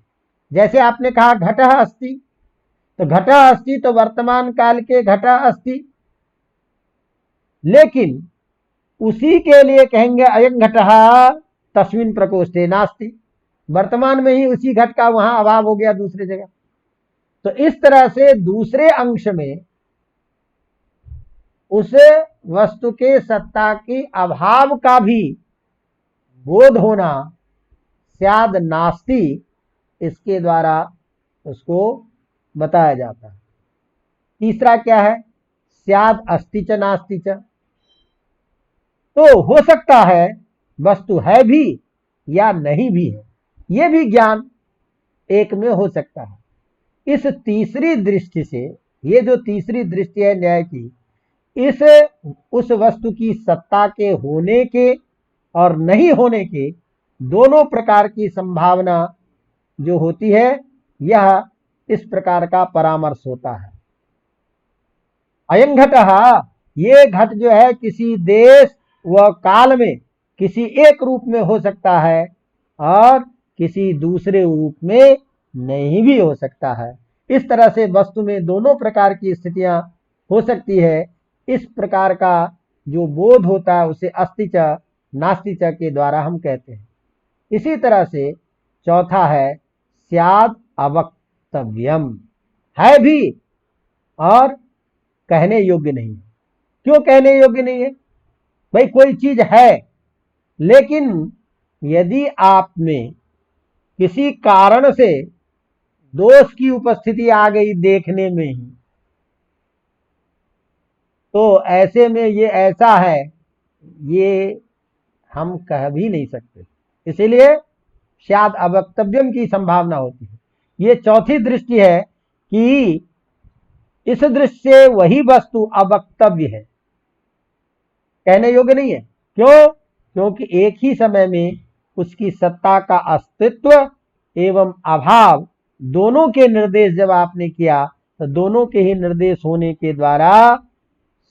जैसे आपने कहा घटः अस्ति, तो घटः अस्ति तो वर्तमान काल के घटः अस्ति, लेकिन उसी के लिए कहेंगे अयं घटः तस्मिन् प्रकोष्ठे नास्ति, वर्तमान में ही उसी घट का वहां अभाव हो गया दूसरी जगह। तो इस तरह से दूसरे अंश में उस वस्तु के सत्ता की अभाव का भी बोध होना स्याद नास्ति, इसके द्वारा उसको बताया जाता है। तीसरा क्या है, स्याद अस्ति च नास्ति च। तो हो सकता है वस्तु है भी या नहीं भी है, ये भी ज्ञान एक में हो सकता है। इस तीसरी दृष्टि से, ये जो तीसरी दृष्टि है न्याय की, इस उस वस्तु की सत्ता के होने के और नहीं होने के दोनों प्रकार की संभावना जो होती है, यह इस प्रकार का परामर्श होता है। अयं घटः, ये घट जो है किसी देश व काल में किसी एक रूप में हो सकता है और किसी दूसरे रूप में नहीं भी हो सकता है। इस तरह से वस्तु में दोनों प्रकार की स्थितियां हो सकती है। इस प्रकार का जो बोध होता है उसे अस्ति च नास्ति च के द्वारा हम कहते हैं। इसी तरह से चौथा है स्याद अवक्तव्यम, है भी और कहने योग्य नहीं है। क्यों कहने योग्य नहीं है? भाई कोई चीज है, लेकिन यदि आप में किसी कारण से दोष की उपस्थिति आ गई देखने में ही, तो ऐसे में ये ऐसा है, ये हम कह भी नहीं सकते। इसीलिए शायद अवक्तव्यम की संभावना होती है। ये चौथी दृष्टि है कि इस दृष्टि से वही वस्तु अवक्तव्य है, कहने योग्य नहीं है। क्यों? क्योंकि एक ही समय में उसकी सत्ता का अस्तित्व एवं अभाव दोनों के निर्देश जब आपने किया, तो दोनों के ही निर्देश होने के द्वारा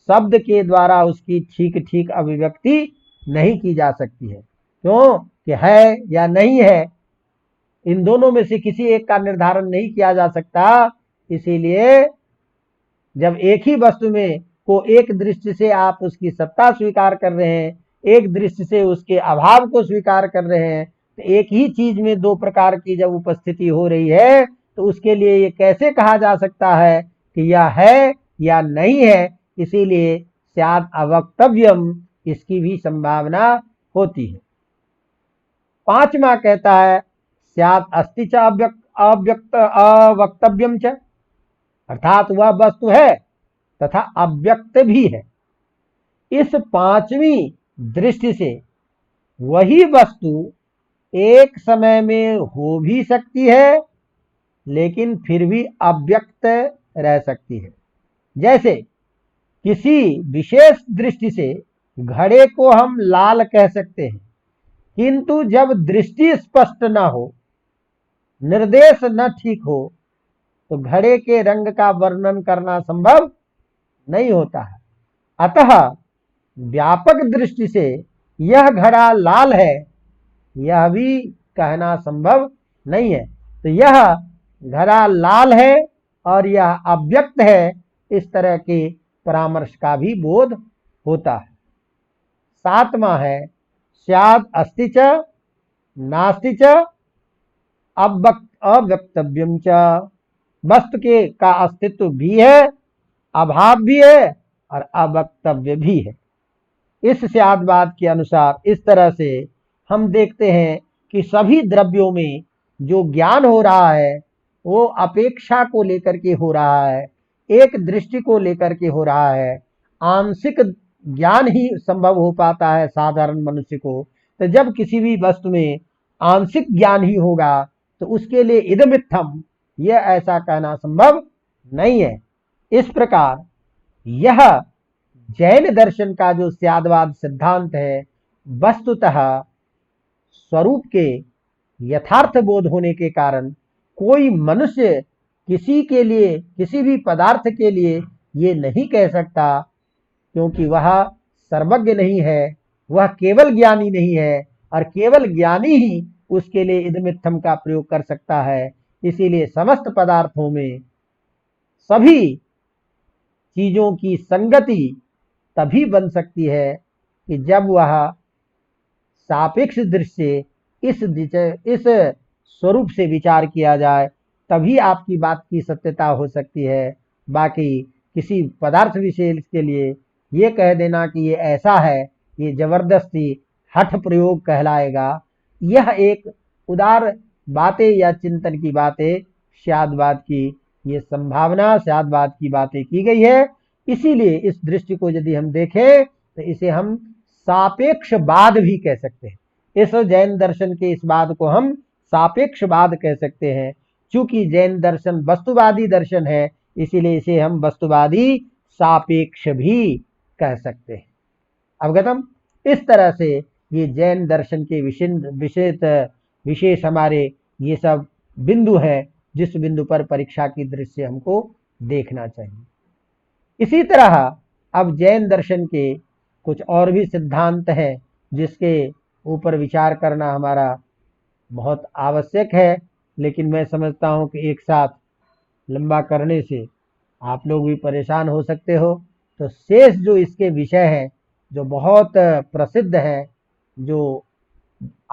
शब्द के द्वारा उसकी ठीक ठीक अभिव्यक्ति नहीं की जा सकती है। क्यों कि है या नहीं है, इन दोनों में से किसी एक का निर्धारण नहीं किया जा सकता। इसीलिए जब एक ही वस्तु में को एक दृष्टि से आप उसकी सत्ता स्वीकार कर रहे हैं, एक दृष्टि से उसके अभाव को स्वीकार कर रहे हैं, तो एक ही चीज में दो प्रकार की जब उपस्थिति हो रही है, तो उसके लिए ये कैसे कहा जा सकता है कि यह है या नहीं है। इसीलिए स्याद अवक्तव्यम, इसकी भी संभावना होती है। पांचवा कहता है स्याद अस्ति च अवक्तव्यम च, अर्थात वह वस्तु है तथा अव्यक्त भी है। इस पांचवी दृष्टि से वही वस्तु एक समय में हो भी सकती है, लेकिन फिर भी अव्यक्त रह सकती है। जैसे किसी विशेष दृष्टि से घड़े को हम लाल कह सकते हैं, किंतु जब दृष्टि स्पष्ट न हो, निर्देश न ठीक हो, तो घड़े के रंग का वर्णन करना संभव नहीं होता है। अतः व्यापक दृष्टि से यह घड़ा लाल है, यह भी कहना संभव नहीं है। तो यह घड़ा लाल है और यह अव्यक्त है, इस तरह के परामर्श का भी बोध होता है। सातवां है स्याद अस्ति च नास्ति च अव्यक्तव्यम च, वस्तु के का अस्तित्व भी है, अभाव भी है और अवक्तव्य भी है। इस स्यादवाद के अनुसार इस तरह से हम देखते हैं कि सभी द्रव्यों में जो ज्ञान हो रहा है वो अपेक्षा को लेकर के हो रहा है, एक दृष्टि को लेकर के हो रहा है। आंशिक ज्ञान ही संभव हो पाता है साधारण मनुष्य को। तो जब किसी भी वस्तु में आंशिक ज्ञान ही होगा, तो उसके लिए इदमित्थम, यह ऐसा कहना संभव नहीं है। इस प्रकार यह जैन दर्शन का जो स्यादवाद सिद्धांत है, वस्तुतः स्वरूप के यथार्थ बोध होने के कारण कोई मनुष्य किसी के लिए, किसी भी पदार्थ के लिए ये नहीं कह सकता, क्योंकि वह सर्वज्ञ नहीं है, वह केवल ज्ञानी नहीं है, और केवल ज्ञानी ही उसके लिए इदमित्थम का प्रयोग कर सकता है। इसीलिए समस्त पदार्थों में सभी चीजों की संगति तभी बन सकती है कि जब वह सापेक्ष दृष्टि इस स्वरूप से विचार किया जाए, तभी आपकी बात की सत्यता हो सकती है। बाकी किसी पदार्थ विशेष के लिए ये कह देना कि ये ऐसा है, ये जबरदस्ती हठ प्रयोग कहलाएगा। यह एक उदार बातें या चिंतन की बातें, स्यादवाद की ये संभावना, स्यादवाद की बातें की गई है। इसीलिए इस दृष्टि को यदि हम देखें तो इसे हम सापेक्षवाद भी कह सकते हैं। इस जैन दर्शन के इस बात को हम सापेक्षवाद कह सकते हैं। चूंकि जैन दर्शन वस्तुवादी दर्शन है, इसीलिए इसे हम वस्तुवादी सापेक्ष भी कह सकते हैं। अवगतम? इस तरह से ये जैन दर्शन के विशेष हमारे ये सब बिंदु है, जिस बिंदु पर परीक्षा की दृष्टि से हमको देखना चाहिए। इसी तरह अब जैन दर्शन के कुछ और भी सिद्धांत हैं जिसके ऊपर विचार करना हमारा बहुत आवश्यक है, लेकिन मैं समझता हूं कि एक साथ लंबा करने से आप लोग भी परेशान हो सकते हो। तो शेष जो इसके विषय हैं, जो बहुत प्रसिद्ध है, जो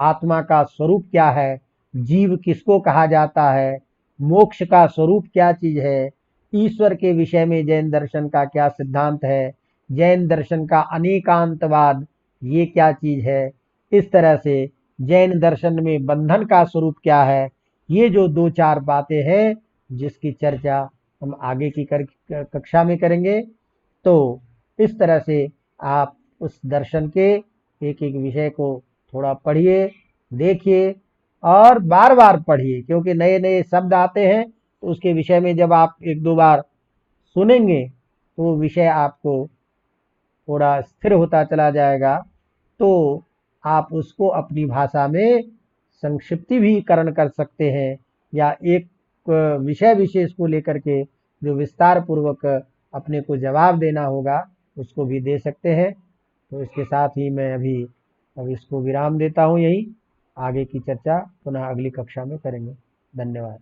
आत्मा का स्वरूप क्या है, जीव किसको कहा जाता है, मोक्ष का स्वरूप क्या चीज है, ईश्वर के विषय में जैन दर्शन का क्या सिद्धांत है, जैन दर्शन का अनेकांतवाद ये क्या चीज है, इस तरह से जैन दर्शन में बंधन का स्वरूप क्या है, ये जो दो चार बातें हैं जिसकी चर्चा हम आगे की कक्षा में करेंगे। तो इस तरह से आप उस दर्शन के एक एक विषय को थोड़ा पढ़िए, देखिए और बार बार पढ़िए, क्योंकि नए नए शब्द आते हैं तो उसके विषय में जब आप एक दो बार सुनेंगे तो विषय आपको थोड़ा स्थिर होता चला जाएगा, तो आप उसको अपनी भाषा में संक्षिप्ति भी करण कर सकते हैं, या एक विषय विशेष को लेकर के जो विस्तार पूर्वक अपने को जवाब देना होगा उसको भी दे सकते हैं। तो इसके साथ ही मैं अब इसको विराम देता हूँ यहीं। आगे की चर्चा पुनः अगली कक्षा में करेंगे। धन्यवाद।